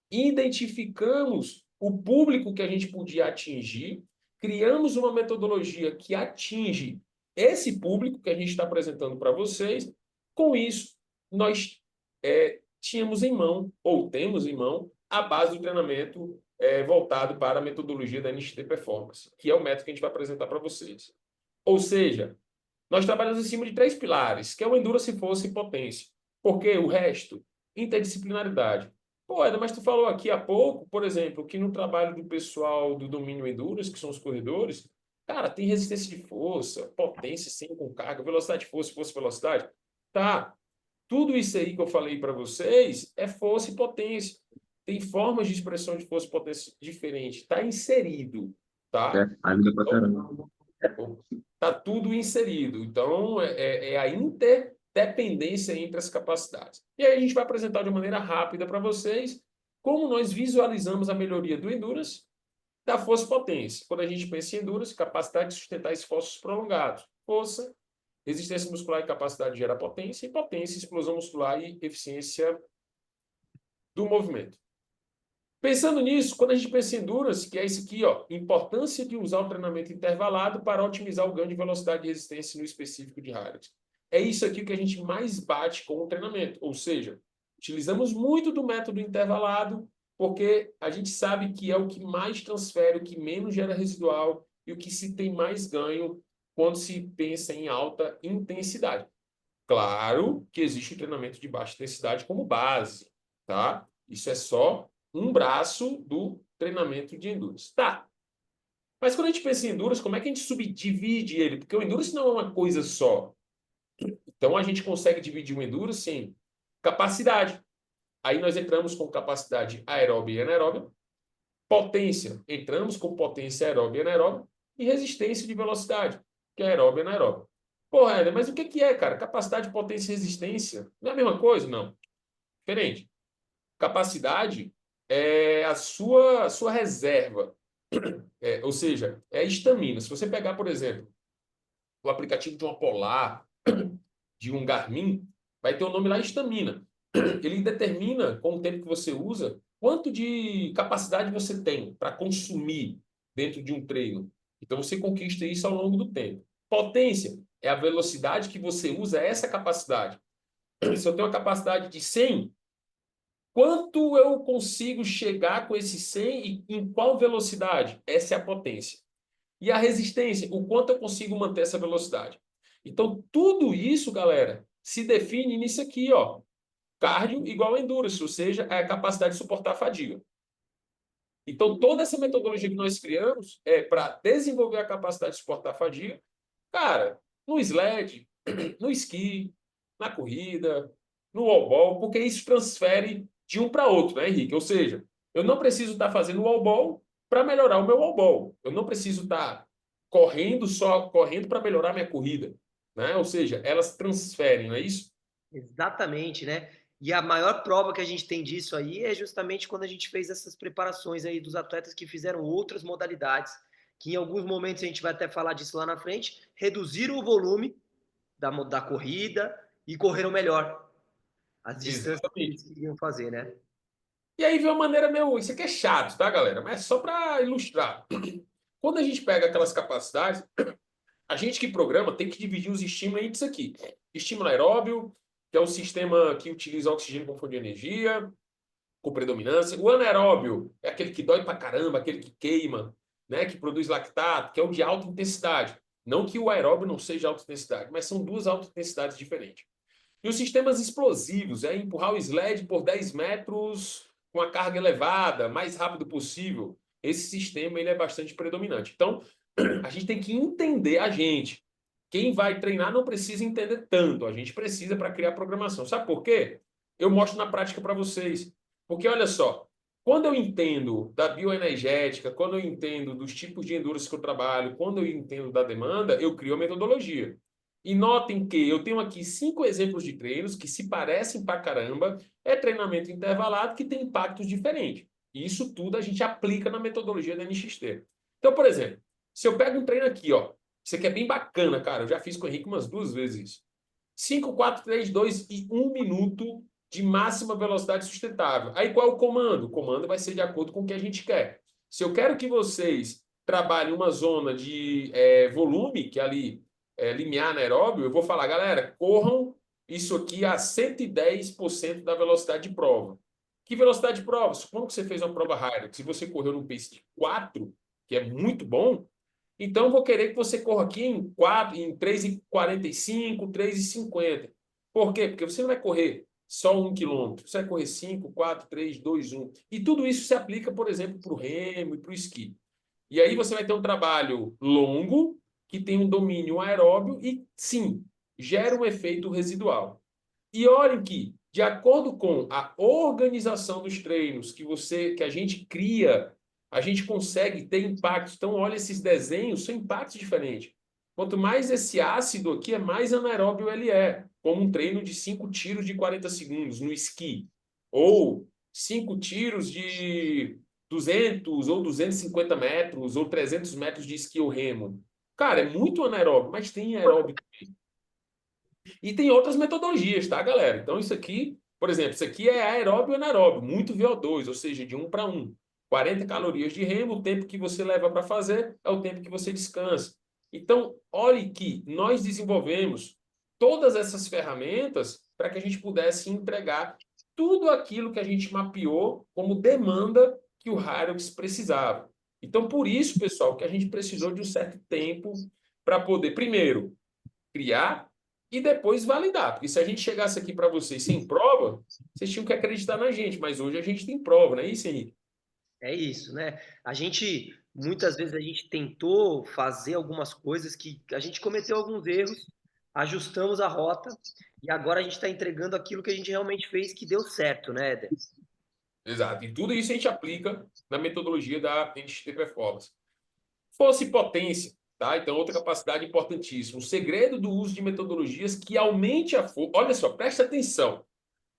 Speaker 1: identificamos o público que a gente podia atingir, criamos uma metodologia que atinge esse público que a gente está apresentando para vocês. Com isso, nós tínhamos em mão, ou temos em mão, a base do treinamento voltado para a metodologia da NXT Performance, que é o método que a gente vai apresentar para vocês. Ou seja, nós trabalhamos em cima de 3 pilares, que é o Endurance, Força e Potência. Porque o resto, interdisciplinaridade. Pô, Eda, mas tu falou aqui há pouco, por exemplo, que no trabalho do pessoal do domínio Endurance, que são os corredores, cara, tem resistência de força, potência sem com carga, velocidade de força, força e velocidade. Tá. Tudo isso aí que eu falei para vocês é força e potência. Tem formas de expressão de força e potência diferentes. Está inserido, tá?
Speaker 6: Ainda pra caramba.
Speaker 1: Está tudo inserido. Então, é a interdependência entre as capacidades. E aí a gente vai apresentar de maneira rápida para vocês como nós visualizamos a melhoria do endurance, da força e potência. Quando a gente pensa em endurance, capacidade de sustentar esforços prolongados. Força, resistência muscular e capacidade de gerar potência. E potência, explosão muscular e eficiência do movimento. Pensando nisso, quando a gente pensa em endurance, que é isso aqui, ó, importância de usar o treinamento intervalado para otimizar o ganho de velocidade e resistência no específico de Hyrox. É isso aqui que a gente mais bate com o treinamento, ou seja, utilizamos muito do método intervalado, porque a gente sabe que é o que mais transfere, o que menos gera residual e o que se tem mais ganho quando se pensa em alta intensidade. Claro que existe o treinamento de baixa intensidade como base, tá? Isso é só um braço do treinamento de endurance. Tá. Mas quando a gente pensa em endurance, como é que a gente subdivide ele? Porque o endurance não é uma coisa só. Então a gente consegue dividir o endurance em capacidade. Aí nós entramos com capacidade aeróbica e anaeróbica. Potência, entramos com potência aeróbica e anaeróbica. E resistência de velocidade, que é aeróbica e anaeróbica. Porra, Éder, mas o que é, cara? Capacidade, potência e resistência? Não é a mesma coisa? Não. Diferente. Capacidade é a sua reserva. Ou seja, é a estamina. Se você pegar, por exemplo, o aplicativo de uma Polar, de um Garmin, vai ter o nome lá estamina. Ele determina, com o tempo que você usa, quanto de capacidade você tem para consumir dentro de um treino. Então, você conquista isso ao longo do tempo. Potência é a velocidade que você usa essa capacidade. Se eu tenho uma capacidade de 100, quanto eu consigo chegar com esse 100 e em qual velocidade? Essa é a potência. E a resistência, o quanto eu consigo manter essa velocidade. Então, tudo isso, galera, se define nisso aqui, ó. Cardio igual a endurance, ou seja, é a capacidade de suportar a fadiga. Então, toda essa metodologia que nós criamos é para desenvolver a capacidade de suportar a fadiga, cara, no sled, no esqui, na corrida, no wall-ball, porque isso transfere de um para outro, né, Henrique? Ou seja, eu não preciso estar fazendo wall-ball para melhorar o meu wall-ball. Eu não preciso estar só correndo para melhorar a minha corrida, né? Ou seja, elas transferem, não é isso?
Speaker 2: Exatamente, né? E a maior prova que a gente tem disso aí é justamente quando a gente fez essas preparações aí dos atletas que fizeram outras modalidades, que em alguns momentos a gente vai até falar disso lá na frente, reduziram o volume da corrida e correram melhor as distâncias que
Speaker 1: Exatamente.
Speaker 2: eles queriam fazer, né?
Speaker 1: E aí vem uma maneira meio... Isso aqui é chato, tá, galera? Mas é só para ilustrar. Quando a gente pega aquelas capacidades, a gente que programa tem que dividir os estímulos em isso aqui. Estímulo aeróbio, que é um sistema que utiliza oxigênio como fonte de energia, com predominância. O anaeróbio é aquele que dói pra caramba, aquele que queima, né, que produz lactato, que é o de alta intensidade. Não que o aeróbio não seja alta intensidade, mas são duas altas intensidades diferentes. E os sistemas explosivos é empurrar o sled por 10 metros com a carga elevada, mais rápido possível. Esse sistema ele é bastante predominante. Então, a gente tem que entender a gente. Quem vai treinar não precisa entender tanto. A gente precisa para criar programação. Sabe por quê? Eu mostro na prática para vocês. Porque, olha só, quando eu entendo da bioenergética, quando eu entendo dos tipos de endurance que eu trabalho, quando eu entendo da demanda, eu crio a metodologia. E notem que eu tenho aqui 5 exemplos de treinos que se parecem pra caramba. É treinamento intervalado que tem impactos diferentes. E isso tudo a gente aplica na metodologia da NXT. Então, por exemplo, se eu pego um treino aqui, ó, isso aqui é bem bacana, cara. Eu já fiz com o Henrique umas 2 vezes isso. 5, 4, 3, 2 e 1 minuto de máxima velocidade sustentável. Aí qual é o comando? O comando vai ser de acordo com o que a gente quer. Se eu quero que vocês trabalhem uma zona de volume, que é ali limiar anaeróbio, eu vou falar, galera, corram isso aqui a 110% da velocidade de prova. Que velocidade de prova? Supondo que você fez uma prova Hyrox, se você correu num pace de 4, que é muito bom, então eu vou querer que você corra aqui em 3,45, 3,50. Por quê? Porque você não vai correr só 1 quilômetro, você vai correr 5, 4, 3, 2, 1. E tudo isso se aplica, por exemplo, para o remo e para o esqui. E aí você vai ter um trabalho longo, que tem um domínio aeróbio e, sim, gera um efeito residual. E olhem que, de acordo com a organização dos treinos que a gente cria, a gente consegue ter impactos. Então, olha, esses desenhos são impactos diferentes. Quanto mais esse ácido aqui, é mais anaeróbio ele é, como um treino de 5 tiros de 40 segundos no esqui, ou 5 tiros de 200 ou 250 metros, ou 300 metros de esqui ou remo. Cara, é muito anaeróbio, mas tem aeróbio também. E tem outras metodologias, tá, galera? Então, isso aqui, por exemplo, isso aqui é aeróbio e anaeróbio, muito VO2, ou seja, de 1 para 1. 40 calorias de remo, o tempo que você leva para fazer é o tempo que você descansa. Então, olhe que nós desenvolvemos todas essas ferramentas para que a gente pudesse entregar tudo aquilo que a gente mapeou como demanda que o Hyrox precisava. Então, por isso, pessoal, que a gente precisou de um certo tempo para poder, primeiro, criar e depois validar. Porque se a gente chegasse aqui para vocês sem prova, vocês tinham que acreditar na gente. Mas hoje a gente tem prova, não é isso, Henrique?
Speaker 2: É isso, né? Muitas vezes a gente tentou fazer algumas coisas que a gente cometeu alguns erros, ajustamos a rota e agora a gente está entregando aquilo que a gente realmente fez que deu certo, né, Éder?
Speaker 1: Exato. E tudo isso a gente aplica na metodologia da NXT Performance. Fosse potência, tá? Então, outra capacidade importantíssima. O segredo do uso de metodologias que aumente a força. Olha só, presta atenção.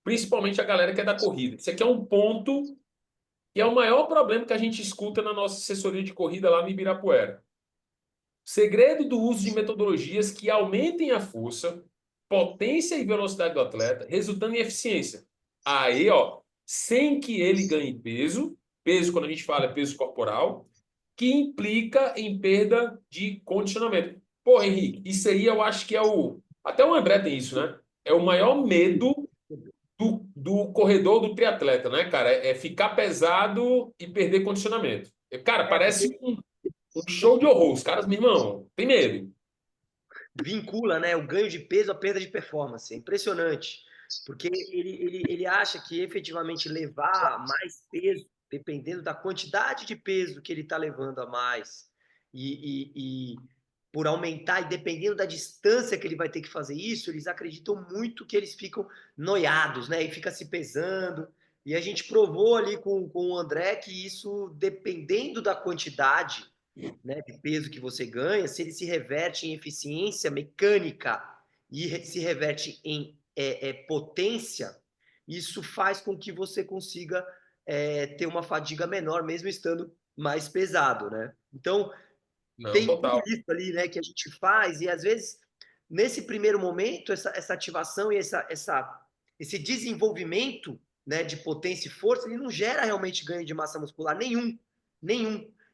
Speaker 1: Principalmente a galera que é da corrida. Isso aqui é um ponto que é o maior problema que a gente escuta na nossa assessoria de corrida lá no Ibirapuera. Segredo do uso de metodologias que aumentem a força, potência e velocidade do atleta, resultando em eficiência. Aí, ó, sem que ele ganhe peso, peso quando a gente fala é peso corporal, que implica em perda de condicionamento. Pô, Henrique, isso aí eu acho que é o... Até o André tem isso, né? É o maior medo do corredor, do triatleta, né, cara? É ficar pesado e perder condicionamento. Cara, parece um show de horror. Os caras, meu irmão, tem medo.
Speaker 2: Vincula, né, o ganho de peso à perda de performance. É impressionante, porque ele acha que efetivamente levar mais peso, dependendo da quantidade de peso que ele está levando a mais, e por aumentar, e dependendo da distância que ele vai ter que fazer isso, eles acreditam muito que eles ficam noiados, né, e fica se pesando. E a gente provou ali com o André que isso, dependendo da quantidade, né, de peso que você ganha, se ele se reverte em eficiência mecânica e se reverte em potência, isso faz com que você consiga ter uma fadiga menor, mesmo estando mais pesado, né? Então,
Speaker 1: Não,
Speaker 2: tem tudo
Speaker 1: total.
Speaker 2: isso ali, né, que a gente faz, e às vezes, nesse primeiro momento, essa ativação e esse desenvolvimento, né, de potência e força, ele não gera realmente ganho de massa muscular nenhum.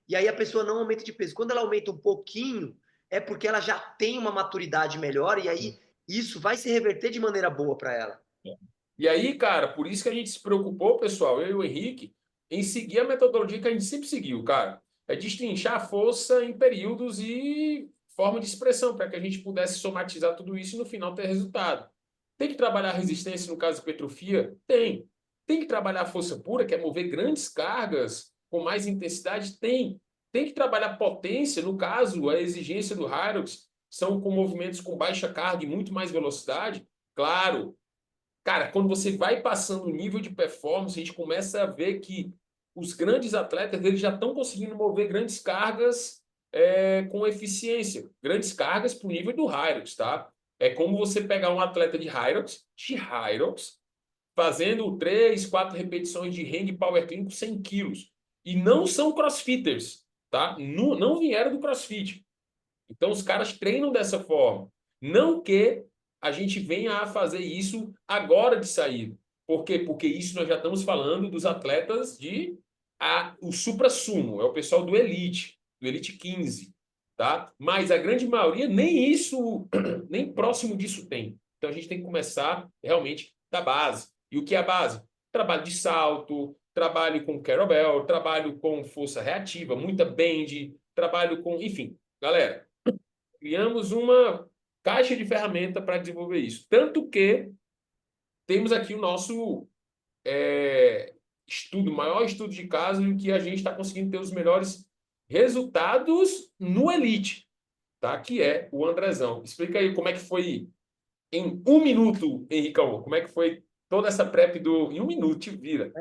Speaker 2: E aí a pessoa não aumenta de peso. Quando ela aumenta um pouquinho, é porque ela já tem uma maturidade melhor, e aí isso vai se reverter de maneira boa para ela.
Speaker 1: E aí, cara, por isso que a gente se preocupou, pessoal, eu e o Henrique, em seguir a metodologia que a gente sempre seguiu, cara. É destrinchar a força em períodos e forma de expressão, para que a gente pudesse somatizar tudo isso e no final ter resultado. Tem que trabalhar a resistência no caso de hipertrofia? Tem. Tem que trabalhar a força pura, que é mover grandes cargas com mais intensidade? Tem. Tem que trabalhar potência, no caso, a exigência do Hyrox são com movimentos com baixa carga e muito mais velocidade? Claro. Cara, quando você vai passando o nível de performance, a gente começa a ver que os grandes atletas eles já estão conseguindo mover grandes cargas com eficiência. Grandes cargas para o nível do Hyrox, tá? É como você pegar um atleta de Hyrox, fazendo 3, 4 repetições de hang power clean com 100 quilos. E não são crossfitters, tá? Não vieram do crossfit. Então, os caras treinam dessa forma. Não que a gente venha a fazer isso agora de saída. Por quê? Porque isso nós já estamos falando dos atletas o supra-sumo, é o pessoal do Elite 15, tá? Mas a grande maioria nem isso, nem próximo disso tem. Então, a gente tem que começar realmente da base. E o que é a base? trabalho de salto, trabalho com kettlebell, trabalho com força reativa, muita bend, trabalho com... Enfim, galera, criamos uma caixa de ferramenta para desenvolver isso. Tanto que temos aqui o nosso estudo, maior estudo de caso em que a gente está conseguindo ter os melhores resultados no Elite, tá? Que é o Andrezão. Explica aí como é que foi em 1 minuto, Henricão. Como é que foi toda essa prep em 1 minuto, te vira.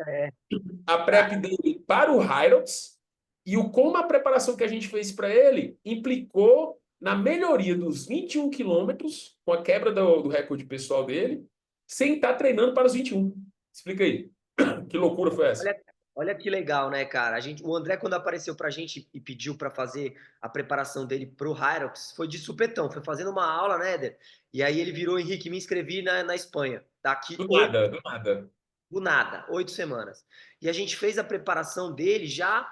Speaker 1: A prep dele para o Hyrox e como a preparação que a gente fez para ele implicou na melhoria dos 21 quilômetros, com a quebra do recorde pessoal dele, sem estar treinando para os 21. Explica aí. Que loucura foi essa?
Speaker 2: Olha que legal, né, cara? O André, quando apareceu pra gente e pediu para fazer a preparação dele pro Hyrox, foi de supetão, foi fazendo uma aula, né, Éder? E aí ele virou, Henrique, me inscrevi na Espanha. Daqui
Speaker 1: Do nada, do nada.
Speaker 2: do nada, 8 semanas. E a gente fez a preparação dele já,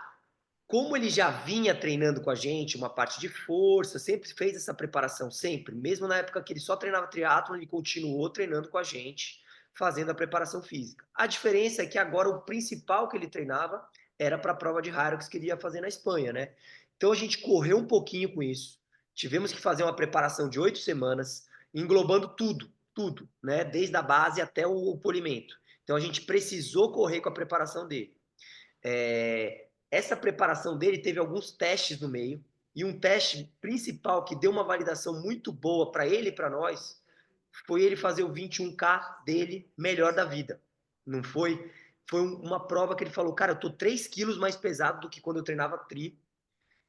Speaker 2: como ele já vinha treinando com a gente, uma parte de força, sempre fez essa preparação, sempre. Mesmo na época que ele só treinava triatlon, ele continuou treinando com a gente, fazendo a preparação física. A diferença é que agora o principal que ele treinava era para a prova de Hyrox que ele ia fazer na Espanha, né? Então a gente correu um pouquinho com isso. Tivemos que fazer uma preparação de 8 semanas, englobando tudo, né? Desde a base até o polimento. Então a gente precisou correr com a preparação dele. Essa preparação dele teve alguns testes no meio, e um teste principal que deu uma validação muito boa para ele e para nós foi ele fazer o 21K dele melhor da vida. Não foi? Foi uma prova que ele falou, cara, eu tô 3 quilos mais pesado do que quando eu treinava tri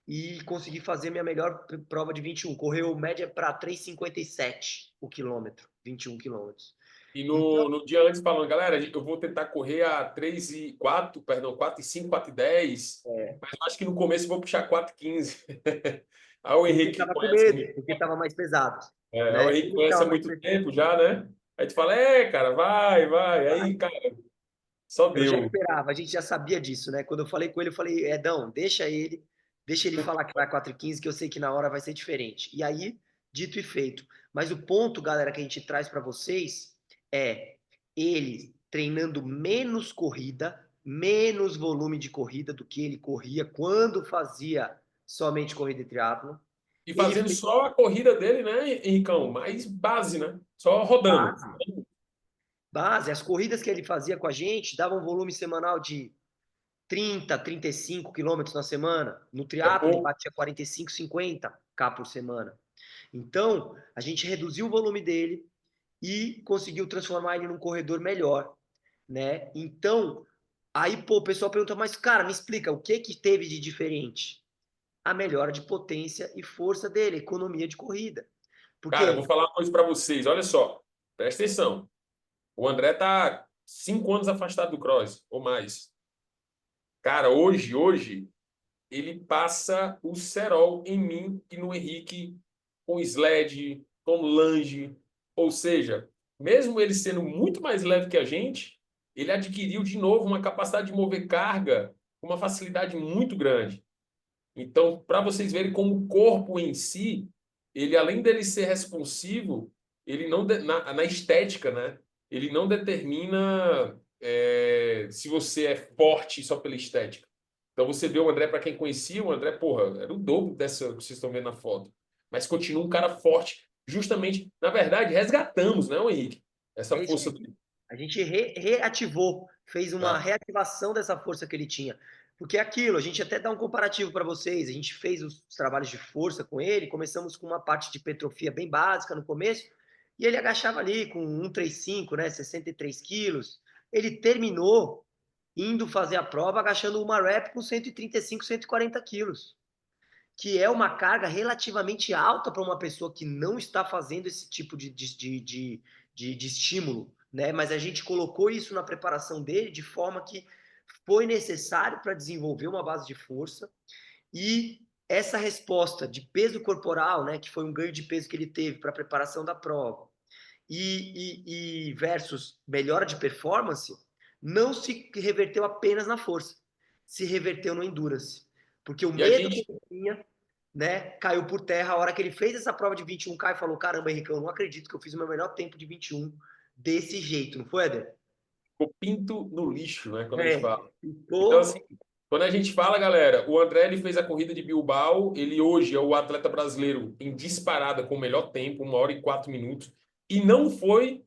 Speaker 2: e consegui fazer minha melhor prova de 21. Correu média para 3,57 o quilômetro, 21 quilômetros.
Speaker 1: E
Speaker 2: Então,
Speaker 1: no dia antes falando, galera, eu vou tentar correr a 3:04, perdão, 4:05, 4:10, mas eu acho que no começo eu vou puxar 4:15. Aí o
Speaker 2: porque
Speaker 1: Henrique
Speaker 2: estava com
Speaker 1: conhece
Speaker 2: medo,
Speaker 1: muito,
Speaker 2: porque estava mais pesado.
Speaker 1: o
Speaker 2: Né?
Speaker 1: Henrique
Speaker 2: Ele
Speaker 1: conhece
Speaker 2: tava
Speaker 1: há
Speaker 2: mais
Speaker 1: muito
Speaker 2: pesado.
Speaker 1: tempo já, né? Aí tu fala, cara, vai. Aí, cara, só
Speaker 2: Eu já
Speaker 1: deu.
Speaker 2: esperava, a gente já sabia disso, né? Quando eu falei com ele, eu falei, Edão, deixa ele falar que vai 4,15, que eu sei que na hora vai ser diferente. E aí, dito e feito. Mas o ponto, galera, que a gente traz para vocês é ele treinando menos corrida, menos volume de corrida do que ele corria quando fazia somente corrida e triatlo.
Speaker 1: E
Speaker 2: Ele
Speaker 1: fazendo
Speaker 2: fez
Speaker 1: só a corrida dele, né, Henricão? Mais base, né? Só rodando.
Speaker 2: base, as corridas que ele fazia com a gente davam um volume semanal de 30, 35 quilômetros na semana. No
Speaker 1: É
Speaker 2: triatlo ele
Speaker 1: pouco.
Speaker 2: batia 45, 50K por semana. Então, a gente reduziu o volume dele e conseguiu transformar ele num corredor melhor, né? Então, aí, pô, o pessoal pergunta, mas, cara, me explica, o que que teve de diferente? A melhora de potência e força dele, economia de corrida.
Speaker 1: Cara, eu vou
Speaker 2: Porque,
Speaker 1: falar uma coisa para vocês. Olha só, presta atenção. O André tá 5 anos afastado do cross, ou mais. Cara, hoje, ele passa o cerol em mim e no Henrique com sled, com lunge. Ou seja, mesmo ele sendo muito mais leve que a gente, ele adquiriu de novo uma capacidade de mover carga com uma facilidade muito grande. Então, para vocês verem como o corpo em si, ele além dele ser responsivo, ele não na estética, né? Ele não determina se você é forte só pela estética. Então você vê o André, para quem conhecia, o André, porra, era o dobro dessa que vocês estão vendo na foto. Mas continua um cara forte, justamente, na verdade, resgatamos, né, o Henrique? Essa
Speaker 2: é isso
Speaker 1: força
Speaker 2: aí. A gente reativou, fez uma
Speaker 1: tá?
Speaker 2: reativação dessa força que ele tinha. Porque é aquilo, a gente até dá um comparativo para vocês, a gente fez os trabalhos de força com ele, começamos com uma parte de hipertrofia bem básica no começo, e ele agachava ali com 135, né, 63 quilos. Ele terminou indo fazer a prova agachando uma rep com 135, 140 quilos, que é uma carga relativamente alta para uma pessoa que não está fazendo esse tipo de estímulo, né? Mas a gente colocou isso na preparação dele de forma que foi necessário para desenvolver uma base de força e essa resposta de peso corporal, né, que foi um ganho de peso que ele teve para a preparação da prova, e versus melhora de performance, não se reverteu apenas na força, se reverteu no endurance. Porque o
Speaker 1: E a
Speaker 2: medo que
Speaker 1: gente
Speaker 2: ele tinha, né, caiu por terra a hora que ele fez essa prova de 21K e falou, caramba, Henrique, eu não acredito que eu fiz o meu melhor tempo de 21 desse jeito, não foi, Eder?
Speaker 1: ficou pinto no lixo, né? Quando a gente
Speaker 2: É,
Speaker 1: fala. Então,
Speaker 2: ficou.
Speaker 1: assim, quando a gente fala, galera, o André ele fez a corrida de Bilbao, ele hoje é o atleta brasileiro em disparada com o melhor tempo, 1 hora e 4 minutos, e não foi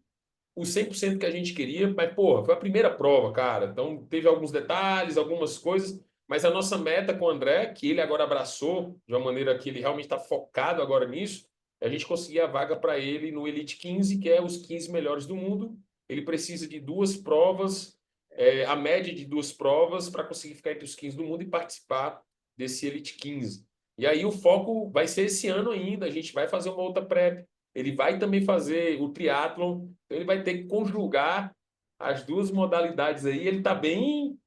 Speaker 1: o 100% que a gente queria, mas, porra, foi a primeira prova, cara. Então, teve alguns detalhes, algumas coisas, mas a nossa meta com o André, que ele agora abraçou de uma maneira que ele realmente está focado agora nisso, é a gente conseguir a vaga para ele no Elite 15, que é os 15 melhores do mundo. Ele precisa de 2 provas, a média de 2 provas, para conseguir ficar entre os 15 do mundo e participar desse Elite 15. E aí o foco vai ser esse ano ainda, a gente vai fazer uma outra prep. Ele vai também fazer o triatlon, então ele vai ter que conjugar as duas modalidades aí. Ele tá meio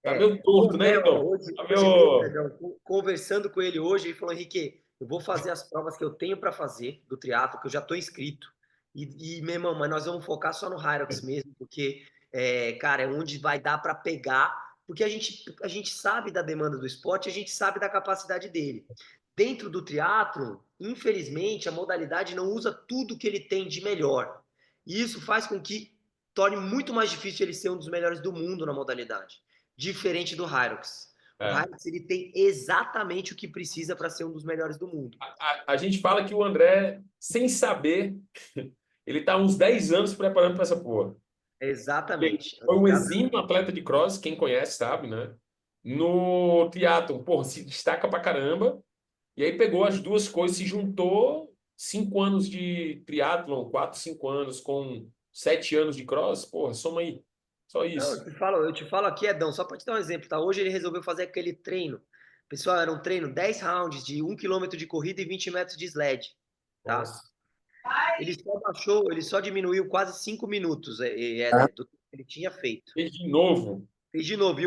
Speaker 2: O
Speaker 1: torto, né,
Speaker 2: André, ó,
Speaker 1: Ricardo?
Speaker 2: hoje,
Speaker 1: Tá
Speaker 2: hoje mesmo,
Speaker 1: meio...
Speaker 2: Edão, conversando com ele hoje, ele falou, Henrique, eu vou fazer as provas que eu tenho para fazer do triatlo, que eu já estou inscrito. Meu irmão, mas nós vamos focar só no Hyrox mesmo, porque, cara, é onde vai dar para pegar, porque a gente sabe da demanda do esporte, a gente sabe da capacidade dele. Dentro do triatlo, infelizmente, a modalidade não usa tudo que ele tem de melhor. E isso faz com que torne muito mais difícil ele ser um dos melhores do mundo na modalidade, diferente do Hyrox. O
Speaker 1: É.
Speaker 2: Hyrox ele tem exatamente o que precisa para ser um dos melhores do mundo.
Speaker 1: A gente fala que o André, sem saber, ele tá há uns 10 anos preparando para essa porra. Ele
Speaker 2: Exatamente.
Speaker 1: foi um exímio atleta de cross, quem conhece sabe, né? No triatlon, porra, se destaca pra caramba. E aí pegou as duas coisas, se juntou 5 anos de triatlon, 4, 5 anos com 7 anos de cross, porra, soma aí. Só
Speaker 2: Não,
Speaker 1: isso.
Speaker 2: eu te falo aqui, Edão, só para te dar um exemplo, tá? Hoje ele resolveu fazer aquele treino. Pessoal, era um treino 10 rounds de 1 km de corrida e 20 metros de sled, tá?
Speaker 1: Nossa.
Speaker 2: Ele só diminuiu quase 5 minutos, Éder, do que ele tinha feito.
Speaker 1: E de novo,
Speaker 2: Fez de novo.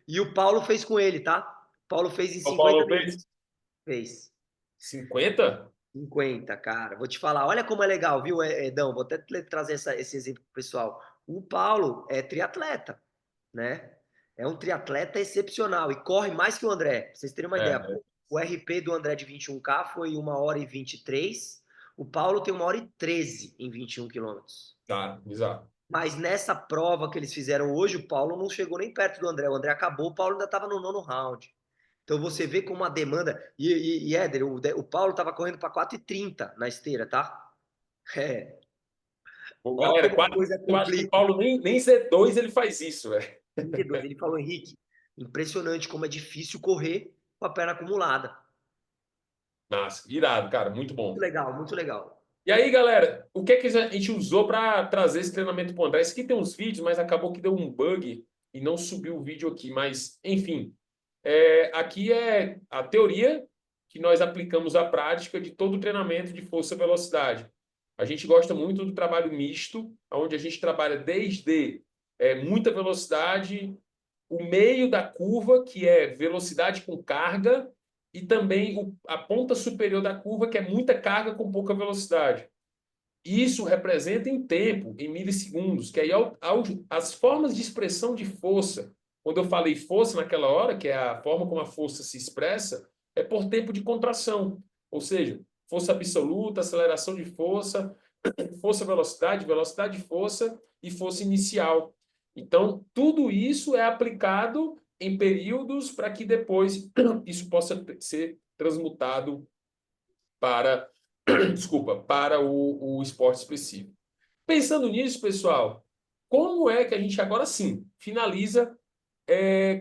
Speaker 2: E o Paulo fez com ele, tá? O Paulo fez em
Speaker 1: o
Speaker 2: 50
Speaker 1: Paulo fez
Speaker 2: minutos. Fez.
Speaker 1: 50?
Speaker 2: 50, cara. Vou te falar, olha como é legal, viu, Edão? Vou até trazer esse exemplo pro pessoal. O Paulo é triatleta, né? É um triatleta excepcional e corre mais que o André. Pra vocês terem uma ideia,
Speaker 1: É,
Speaker 2: o RP do André de 21K foi 1 hora e 23. O Paulo tem 1 hora e 13 em 21 quilômetros.
Speaker 1: tá, bizarro.
Speaker 2: Mas nessa prova que eles fizeram hoje, o Paulo não chegou nem perto do André. O André acabou, o Paulo ainda estava no 9º round. Então você vê como a demanda. E Éder, o Paulo estava correndo para 4h30 na esteira, tá? É.
Speaker 1: Pô,
Speaker 2: Olha
Speaker 1: galera,
Speaker 2: como a
Speaker 1: quase,
Speaker 2: coisa
Speaker 1: eu acho que o
Speaker 2: complica.
Speaker 1: Paulo nem Z2 ele faz isso, velho.
Speaker 2: Ele falou, Henrique, impressionante como é difícil correr com a perna acumulada.
Speaker 1: Nossa, irado, cara, muito
Speaker 2: Muito
Speaker 1: bom.
Speaker 2: legal, muito legal.
Speaker 1: E aí, galera, o que é que a gente usou para trazer esse treinamento para o André? Esse aqui tem uns vídeos, mas acabou que deu um bug e não subiu o vídeo aqui. Mas, enfim, aqui é a teoria que nós aplicamos à prática de todo o treinamento de força e velocidade. A gente gosta muito do trabalho misto, onde a gente trabalha desde muita velocidade, o meio da curva, que é velocidade com carga, e também a ponta superior da curva, que é muita carga com pouca velocidade. Isso representa em tempo, em milissegundos, que aí as formas de expressão de força, quando eu falei força naquela hora, que é a forma como a força se expressa, é por tempo de contração, ou seja, força absoluta, aceleração de força, força-velocidade, velocidade-força e força inicial. Então, tudo isso é aplicado em períodos para que depois isso possa ser transmutado para, desculpa, para o esporte específico. Pensando nisso, pessoal, como é que a gente agora sim finaliza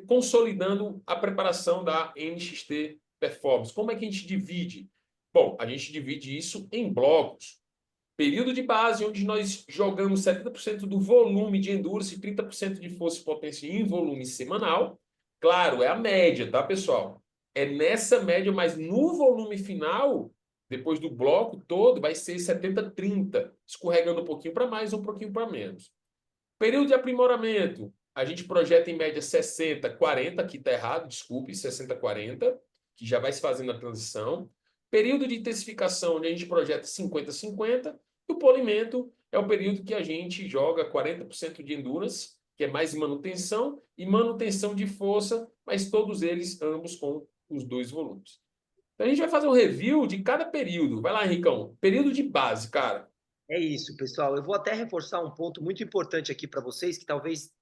Speaker 1: consolidando a preparação da NXT Performance? Como é que a gente divide? Bom, a gente divide isso em blocos. Período de base, onde nós jogamos 70% do volume de endurance e 30% de força e potência em volume semanal. Claro, é a média, tá, pessoal? É nessa média, mas no volume final, depois do bloco todo, vai ser 70-30, escorregando um pouquinho para mais, um pouquinho para menos. Período de aprimoramento, a gente projeta em média 60-40, aqui está errado, desculpe, 60-40, que já vai se fazendo a transição. Período de intensificação, onde a gente projeta 50-50, e o polimento é o período que a gente joga 40% de endurance, que é mais manutenção, e manutenção de força, mas todos eles, ambos com os 2 volumes. Então a gente vai fazer um review de cada período. Vai lá, Henricão. Período de base, cara.
Speaker 2: É isso, pessoal. Eu vou até reforçar um ponto muito importante aqui para vocês, que talvez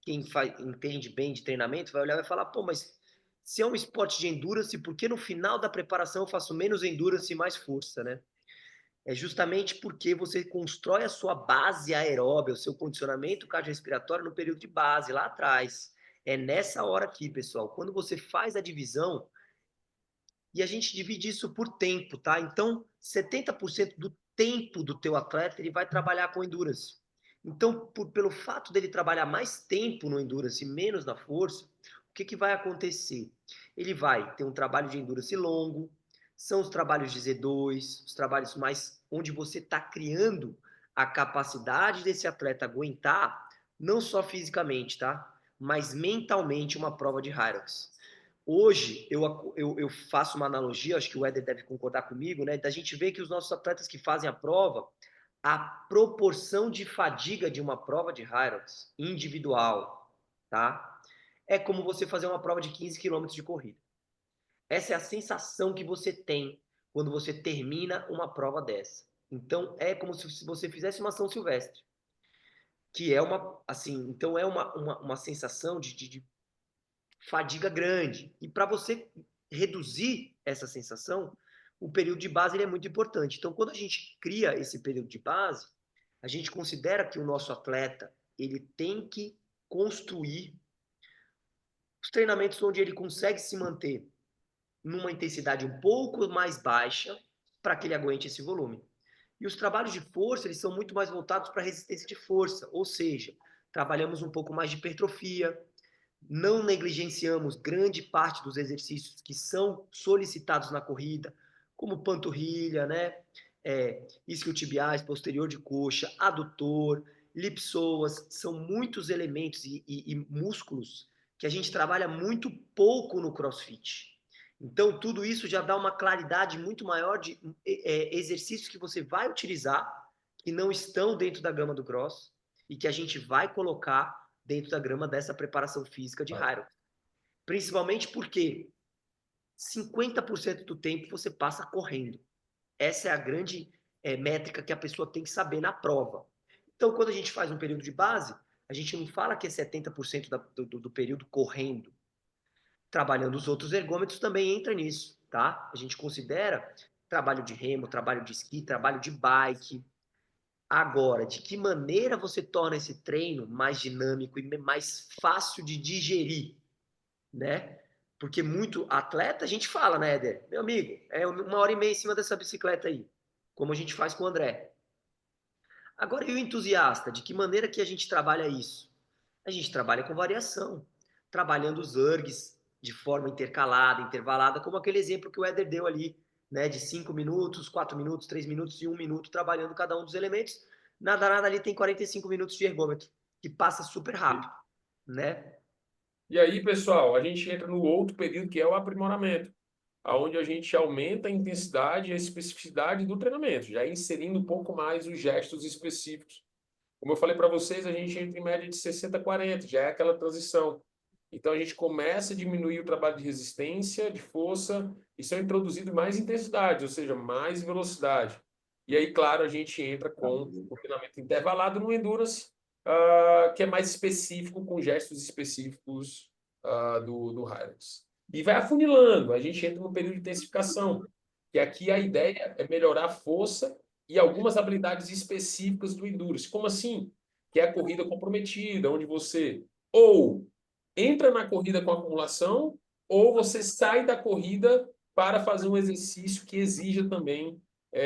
Speaker 2: quem entende bem de treinamento vai olhar e vai falar, pô, mas se é um esporte de endurance, por que no final da preparação eu faço menos endurance e mais força, né? É justamente porque você constrói a sua base aeróbica, o seu condicionamento cardiorrespiratório no período de base, lá atrás. É nessa hora aqui, pessoal. Quando você faz a divisão, e a gente divide isso por tempo, tá? Então, 70% do tempo do teu atleta, ele vai trabalhar com endurance. Então, pelo fato dele trabalhar mais tempo no endurance e menos na força, o que vai acontecer? Ele vai ter um trabalho de endurance longo, são os trabalhos de Z2, os trabalhos mais onde você está criando a capacidade desse atleta aguentar, não só fisicamente, tá? Mas mentalmente uma prova de Hyrox. Hoje, eu faço uma analogia, acho que o Éder deve concordar comigo, né? Da gente ver que os nossos atletas que fazem a prova, a proporção de fadiga de uma prova de Hyrox individual, tá? É como você fazer uma prova de 15 quilômetros de corrida. Essa é a sensação que você tem quando você termina uma prova dessa. Então, é como se você fizesse uma São Silvestre, que é uma, assim, então é uma sensação de fadiga grande. E para você reduzir essa sensação, o período de base ele é muito importante. Então, quando a gente cria esse período de base, a gente considera que o nosso atleta ele tem que construir os treinamentos onde ele consegue se manter numa intensidade um pouco mais baixa para que ele aguente esse volume. E os trabalhos de força, eles são muito mais voltados para resistência de força, ou seja, trabalhamos um pouco mais de hipertrofia, não negligenciamos grande parte dos exercícios que são solicitados na corrida, como panturrilha, né? Isquiotibiais, posterior de coxa, adutor, lipsoas, são muitos elementos e músculos que a gente trabalha muito pouco no CrossFit. Então, tudo isso já dá uma claridade muito maior de exercícios que você vai utilizar, que não estão dentro da gama do Cross, e que a gente vai colocar dentro da grama dessa preparação física de Hyrox. Principalmente porque 50% do tempo você passa correndo. Essa é a grande métrica que a pessoa tem que saber na prova. Então, quando a gente faz um período de base, a gente não fala que é 70% do período correndo. Trabalhando os outros ergômetros também entra nisso, tá? A gente considera trabalho de remo, trabalho de esqui, trabalho de bike. Agora, de que maneira você torna esse treino mais dinâmico e mais fácil de digerir, né? Porque muito atleta, a gente fala, né, Éder? Meu amigo, é 1h30 em cima dessa bicicleta aí, como a gente faz com o André. Agora, e o entusiasta? De que maneira que a gente trabalha isso? A gente trabalha com variação, trabalhando os ergs de forma intercalada, intervalada, como aquele exemplo que o Éder deu ali, né, de 5 minutos, 4 minutos, 3 minutos e 1 minuto, trabalhando cada um dos elementos. Nada ali tem 45 minutos de ergômetro, que passa super rápido, né?
Speaker 1: E aí, pessoal, a gente entra no outro período que é o aprimoramento, aonde a gente aumenta a intensidade e a especificidade do treinamento, já inserindo um pouco mais os gestos específicos. Como eu falei para vocês, a gente entra em média de 60 a 40, já é aquela transição. Então a gente começa a diminuir o trabalho de resistência, de força, e são introduzidos mais intensidade, ou seja, mais velocidade. E aí, claro, a gente entra com o treinamento intervalado no Endurance, que é mais específico, com gestos específicos do Hyrox. E vai afunilando, a gente entra no período de intensificação, que aqui a ideia é melhorar a força e algumas habilidades específicas do Endurance. Como assim? Que é a corrida comprometida, onde você ou entra na corrida com acumulação, ou você sai da corrida para fazer um exercício que exija também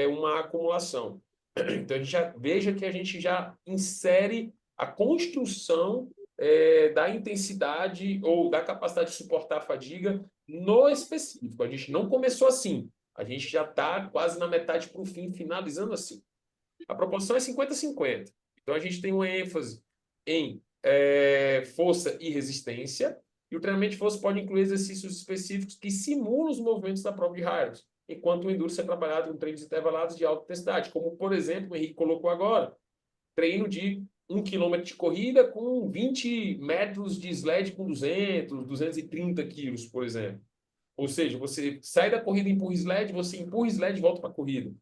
Speaker 1: uma acumulação. Então, a gente já veja que a gente já insere a construção da intensidade ou da capacidade de suportar a fadiga no específico. A gente não começou assim. A gente já está quase na metade para o fim, finalizando assim. A proporção é 50-50. Então, a gente tem uma ênfase em força e resistência, e o treinamento de força pode incluir exercícios específicos que simulam os movimentos da prova de Hyrox, enquanto o Endurance é trabalhado com treinos intervalados de alta intensidade, como, por exemplo, o Henrique colocou agora, treino de 1 km de corrida com 20 metros de sled com 200, 230 quilos, por exemplo. Ou seja, você sai da corrida e empurra sled, você empurra sled e volta para a corrida.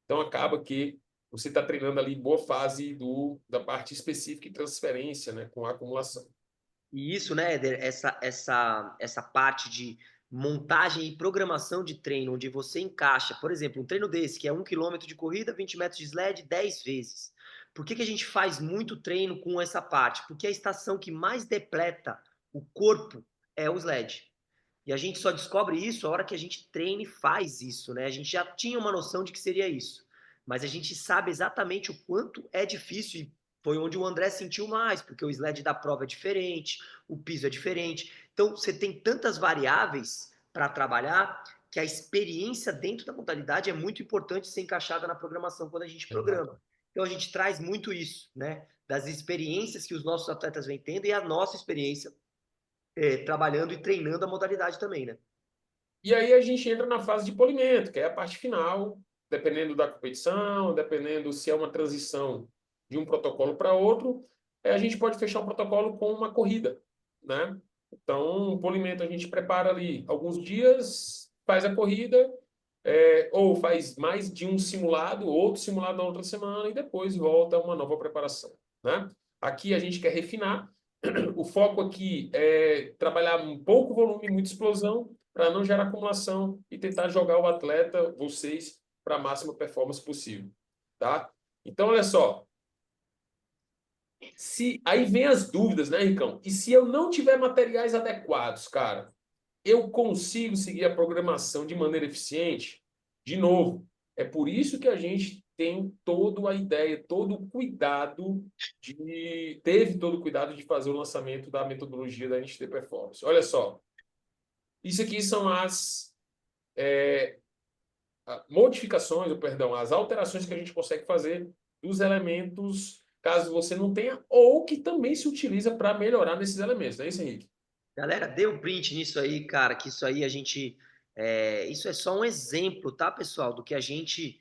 Speaker 1: Então, acaba que você está treinando ali boa fase da parte específica e transferência, né, com a acumulação.
Speaker 2: E isso, né, Éder, essa parte de montagem e programação de treino, onde você encaixa, por exemplo, um treino desse, que é 1 quilômetro de corrida, 20 metros de sled, 10 vezes. Por que a gente faz muito treino com essa parte? Porque a estação que mais depleta o corpo é o sled. E a gente só descobre isso a hora que a gente treina e faz isso, né? A gente já tinha uma noção de que seria isso. Mas a gente sabe exatamente o quanto é difícil e foi onde o André sentiu mais, porque o sled da prova é diferente, o piso é diferente. Então, você tem tantas variáveis para trabalhar que a experiência dentro da modalidade é muito importante ser encaixada na programação quando a gente programa. Então, a gente traz muito isso, né? Das experiências que os nossos atletas vêm tendo e a nossa experiência trabalhando e treinando a modalidade também, né?
Speaker 1: E aí a gente entra na fase de polimento, que é a parte final, dependendo da competição, dependendo se é uma transição de um protocolo para outro, a gente pode fechar um protocolo com uma corrida, né? Então, o polimento a gente prepara ali alguns dias, faz a corrida, ou faz mais de um simulado, outro simulado na outra semana, e depois volta a uma nova preparação, né? Aqui a gente quer refinar. O foco aqui é trabalhar um pouco volume, muita explosão, para não gerar acumulação e tentar jogar o atleta, vocês, para a máxima performance possível, tá? Então, olha só. Aí vem as dúvidas, né, Ricão? E se eu não tiver materiais adequados, cara, eu consigo seguir a programação de maneira eficiente? De novo, é por isso que a gente tem toda a ideia, todo o cuidado teve todo o cuidado de fazer o lançamento da metodologia da NXT Performance. Olha só, isso aqui são as modificações, ou perdão, as alterações que a gente consegue fazer dos elementos, caso você não tenha, ou que também se utiliza para melhorar nesses elementos, não é isso, Henrique?
Speaker 2: Galera, dê um print nisso aí, cara, que isso aí a gente. Isso é só um exemplo, tá, pessoal, do que a gente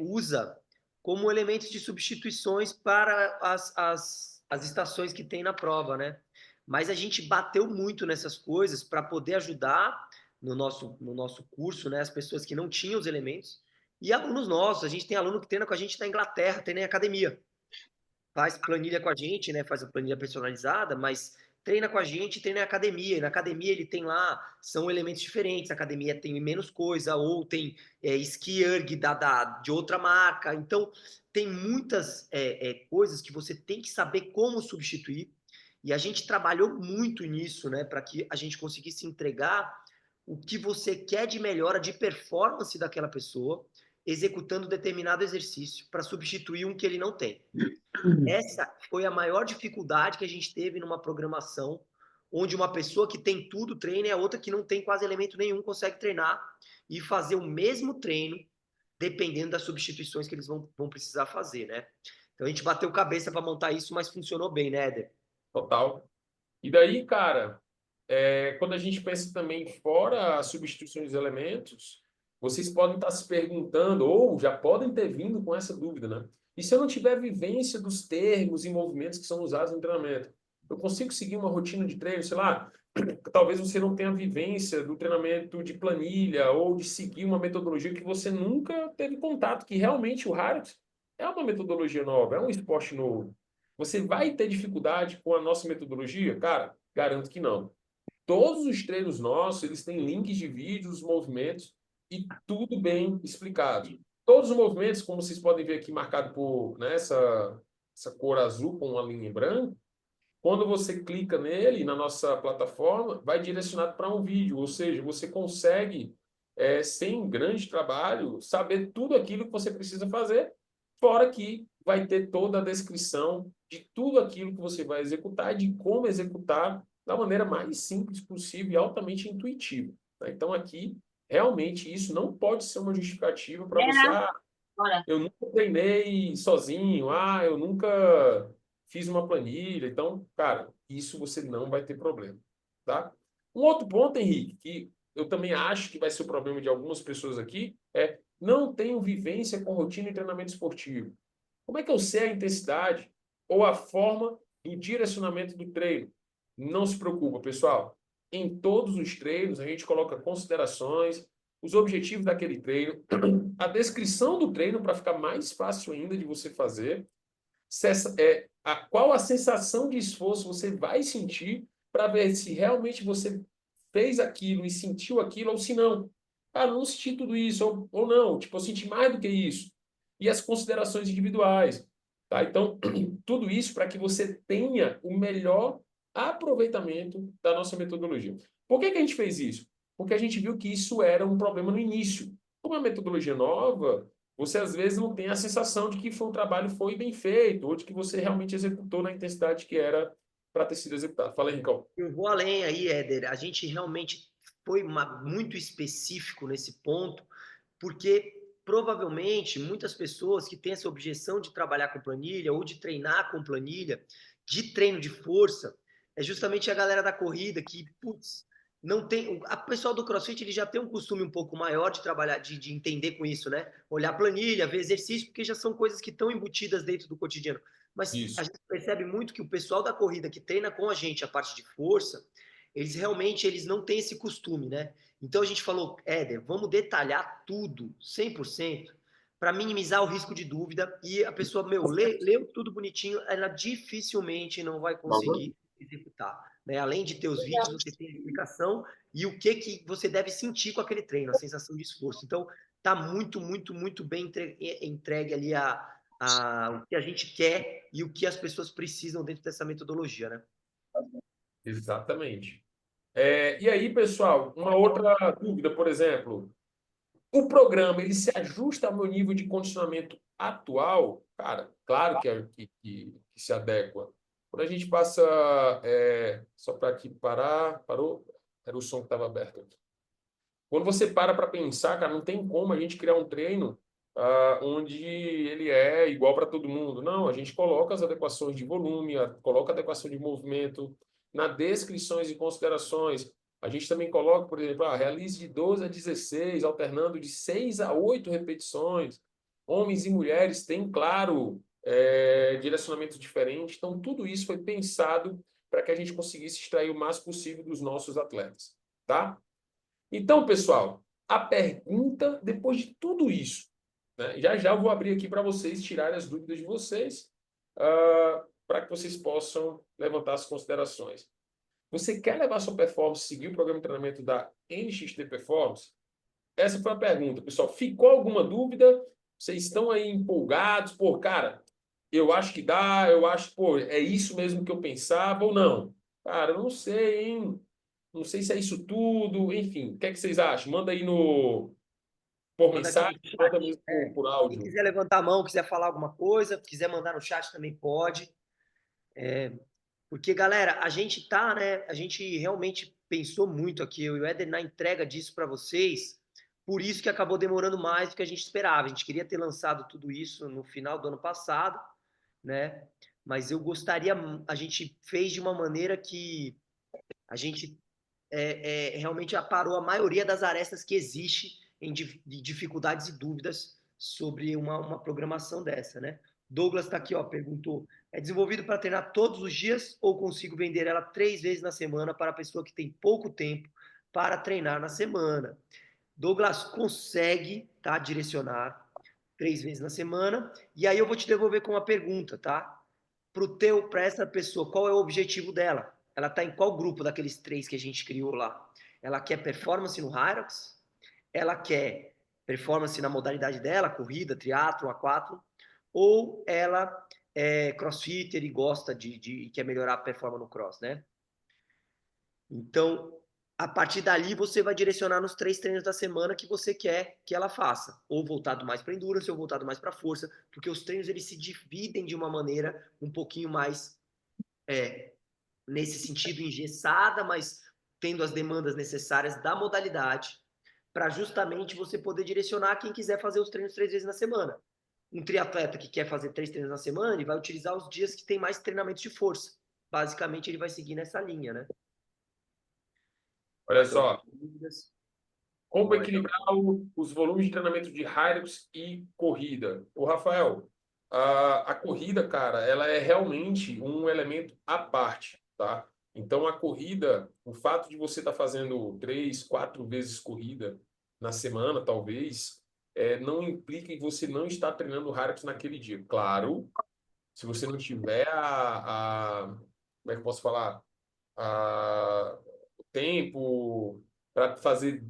Speaker 2: usa como elementos de substituições para as estações que tem na prova, né? Mas a gente bateu muito nessas coisas para poder ajudar no nosso curso, né, as pessoas que não tinham os elementos. E alunos nossos, a gente tem aluno que treina com a gente na Inglaterra, treina em academia. Faz planilha com a gente, né? Faz a planilha personalizada, mas treina com a gente, treina em academia. E na academia ele tem lá, são elementos diferentes. A academia tem menos coisa, ou tem ski erg de outra marca. Então, tem muitas coisas que você tem que saber como substituir. E a gente trabalhou muito nisso, né? Para que a gente conseguisse entregar o que você quer de melhora de performance daquela pessoa, executando determinado exercício para substituir um que ele não tem. Essa foi a maior dificuldade que a gente teve numa programação onde uma pessoa que tem tudo treina e a outra que não tem quase elemento nenhum consegue treinar e fazer o mesmo treino dependendo das substituições que eles vão precisar fazer, né? Então a gente bateu cabeça para montar isso, mas funcionou bem, né, Éder?
Speaker 1: Total. E daí, cara, quando a gente pensa também fora a substituição dos elementos, vocês podem estar se perguntando, ou já podem ter vindo com essa dúvida, né? E se eu não tiver vivência dos termos e movimentos que são usados no treinamento? Eu consigo seguir uma rotina de treino, sei lá, talvez você não tenha vivência do treinamento de planilha ou de seguir uma metodologia que você nunca teve contato, que realmente o Harrods é uma metodologia nova, é um esporte novo. Você vai ter dificuldade com a nossa metodologia? Cara, garanto que não. Todos os treinos nossos, eles têm links de vídeos, movimentos e tudo bem explicado. Todos os movimentos, como vocês podem ver aqui marcado por essa cor azul com uma linha em branco, quando você clica nele, na nossa plataforma, vai direcionado para um vídeo, ou seja, você consegue, sem grande trabalho, saber tudo aquilo que você precisa fazer, fora que vai ter toda a descrição de tudo aquilo que você vai executar, de como executar da maneira mais simples possível e altamente intuitiva. Tá? Então, aqui, realmente, isso não pode ser uma justificativa para você, eu nunca treinei sozinho, eu nunca fiz uma planilha. Então, cara, isso você não vai ter problema, tá? Um outro ponto, Henrique, que eu também acho que vai ser o problema de algumas pessoas aqui, não tenho vivência com rotina e treinamento esportivo. Como é que eu sei a intensidade ou a forma do direcionamento do treino? Não se preocupa, pessoal. Em todos os treinos, a gente coloca considerações, os objetivos daquele treino, a descrição do treino para ficar mais fácil ainda de você fazer, qual a sensação de esforço você vai sentir para ver se realmente você fez aquilo e sentiu aquilo ou se não. Ah, não senti tudo isso, ou não, tipo, eu senti mais do que isso. E as considerações individuais. Tá? Então, tudo isso para que você tenha o melhor aproveitamento da nossa metodologia. Por que que a gente fez isso? Porque a gente viu que isso era um problema no início. Como a metodologia nova, você às vezes não tem a sensação de que o trabalho foi bem feito, ou de que você realmente executou na intensidade que era para ter sido executado. Fala aí, Ricardo.
Speaker 2: Eu vou além aí, Éder. A gente realmente foi muito específico nesse ponto, porque provavelmente muitas pessoas que têm essa objeção de trabalhar com planilha ou de treinar com planilha, de treino de força, é justamente a galera da corrida que, putz, não tem. A pessoal do CrossFit ele já tem um costume um pouco maior de trabalhar, de entender com isso, né? Olhar planilha, ver exercício, porque já são coisas que estão embutidas dentro do cotidiano. Mas a
Speaker 1: Isso.
Speaker 2: gente percebe muito que o pessoal da corrida que treina com a gente a parte de força, eles realmente eles não têm esse costume, né? Então a gente falou, Éder, vamos detalhar tudo, 100%, para minimizar o risco de dúvida e a pessoa, leu tudo bonitinho, ela dificilmente não vai conseguir executar. Né? Além de ter os vídeos, você tem a explicação e o que você deve sentir com aquele treino, a sensação de esforço. Então, tá muito, muito, muito bem entregue ali o que a gente quer e o que as pessoas precisam dentro dessa metodologia, né?
Speaker 1: Exatamente. E aí, pessoal, uma outra dúvida, por exemplo, o programa ele se ajusta ao meu nível de condicionamento atual? Cara, claro que se adequa. Quando a gente passa, só para aqui parou, era o som que estava aberto aqui. Quando você para pensar, cara, não tem como a gente criar um treino onde ele é igual para todo mundo. Não, a gente coloca as adequações de volume, coloca a adequação de movimento, na descrições e considerações. A gente também coloca, por exemplo, realize de 12 a 16, alternando de 6 a 8 repetições. Homens e mulheres têm, claro, direcionamento diferente. Então, tudo isso foi pensado para que a gente conseguisse extrair o mais possível dos nossos atletas. Tá? Então, pessoal, a pergunta, depois de tudo isso, né, já já eu vou abrir aqui para vocês tirarem as dúvidas de vocês, para que vocês possam levantar as considerações. Você quer levar sua performance, seguir o programa de treinamento da NXT Performance? Essa foi a pergunta, pessoal. Ficou alguma dúvida? Vocês estão aí empolgados? Pô, cara, eu acho que dá, eu acho, pô, é isso mesmo que eu pensava ou não? Cara, eu não sei, hein? Não sei se é isso tudo, enfim. O que é que vocês acham? Manda aí por
Speaker 2: Manda aqui
Speaker 1: mensagem,
Speaker 2: no
Speaker 1: manda
Speaker 2: chat.
Speaker 1: mesmo por
Speaker 2: Quem
Speaker 1: áudio.
Speaker 2: quiser levantar a mão, quiser falar alguma coisa, quiser mandar no chat também pode. Porque, galera, a gente tá, né? A gente realmente pensou muito aqui, eu e o Éder, na entrega disso para vocês. Por isso que acabou demorando mais do que a gente esperava. A gente queria ter lançado tudo isso no final do ano passado, né? Mas eu gostaria, a gente fez de uma maneira que a gente realmente aparou a maioria das arestas que existe de dificuldades e dúvidas sobre uma programação dessa, né? Douglas está aqui, ó, perguntou: é desenvolvido para treinar todos os dias ou consigo vender ela 3 vezes na semana para a pessoa que tem pouco tempo para treinar na semana? Douglas consegue, tá, direcionar 3 vezes na semana. E aí eu vou te devolver com uma pergunta, tá? Para essa pessoa, qual é o objetivo dela? Ela está em qual grupo daqueles 3 que a gente criou lá? Ela quer performance no Hyrox? Ela quer performance na modalidade dela, corrida, triatlo, aquatlo? Ou ela é crossfitter e gosta de quer melhorar a performance no cross, né? Então, a partir dali, você vai direcionar nos 3 treinos da semana que você quer que ela faça. Ou voltado mais para endurance, ou voltado mais para força, porque os treinos eles se dividem de uma maneira um pouquinho mais, nesse sentido, engessada, mas tendo as demandas necessárias da modalidade, para justamente você poder direcionar quem quiser fazer os treinos 3 vezes na semana. Um triatleta que quer fazer 3 treinos na semana, ele vai utilizar os dias que tem mais treinamentos de força. Basicamente, ele vai seguir nessa linha, né?
Speaker 1: Olha só,
Speaker 2: Dúvidas?
Speaker 1: como equilibrar os volumes de treinamento de Hyrox e corrida? O Rafael, a corrida, cara, ela é realmente um elemento à parte, tá? Então, a corrida, o fato de você estar fazendo 3, 4 vezes corrida, na semana, talvez, não implica que você não está treinando o Hyrox naquele dia. Claro, se você não tiver como é que eu posso falar? O tempo para fazer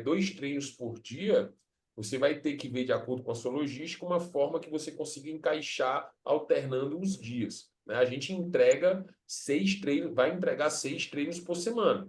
Speaker 1: 2 treinos por dia, você vai ter que ver, de acordo com a sua logística, uma forma que você consiga encaixar alternando os dias, né? A gente entrega 6 treinos, vai entregar 6 treinos por semana.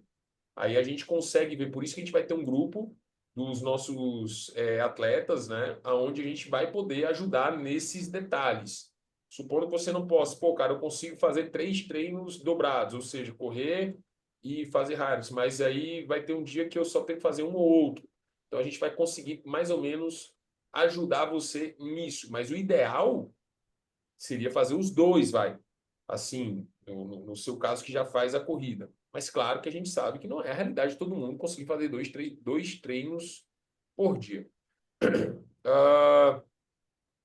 Speaker 1: Aí a gente consegue ver, por isso que a gente vai ter um grupo dos nossos atletas, né? Onde a gente vai poder ajudar nesses detalhes. Supondo que você não possa, pô, cara, eu consigo fazer 3 treinos dobrados, ou seja, correr e fazer rádios, mas aí vai ter um dia que eu só tenho que fazer um ou outro. Então a gente vai conseguir mais ou menos ajudar você nisso. Mas o ideal seria fazer os dois, vai. Assim, no seu caso que já faz a corrida. Mas claro que a gente sabe que não é a realidade de todo mundo conseguir fazer 2 treinos por dia.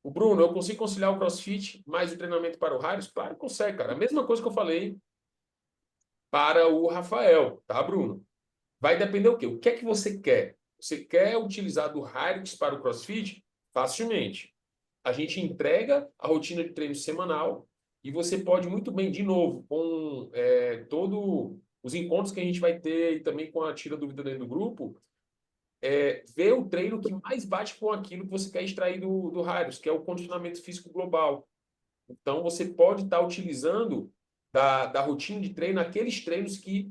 Speaker 1: O Bruno, eu consigo conciliar o CrossFit mais o treinamento para o Harris? Claro que consegue, cara. A mesma coisa que eu falei para o Rafael, tá, Bruno? Vai depender o quê? O que é que você quer? Você quer utilizar do Harris para o CrossFit? Facilmente. A gente entrega a rotina de treino semanal e você pode muito bem, de novo, com todos os encontros que a gente vai ter e também com a tira dúvida dentro do grupo, ver o treino que mais bate com aquilo que você quer extrair do Harris, que é o condicionamento físico global. Então, você pode estar utilizando da rotina de treino aqueles treinos que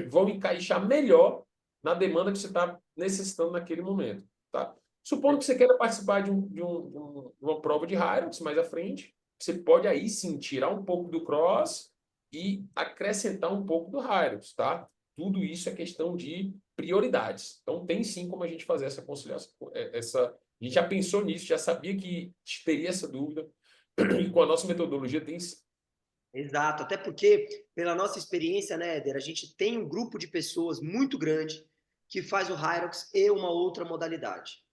Speaker 1: vão encaixar melhor na demanda que você está necessitando naquele momento. Tá? Supondo que você queira participar de uma prova de Hyrox mais à frente, você pode aí sim tirar um pouco do cross e acrescentar um pouco do Hyrox, tá? Tudo isso é questão de prioridades. Então, tem sim como a gente fazer essa conciliação. A gente já pensou nisso, já sabia que teria essa dúvida. E com a nossa metodologia tem sim.
Speaker 2: Exato, até porque, pela nossa experiência, né, Éder, a gente tem um grupo de pessoas muito grande que faz o Hyrox e uma outra modalidade,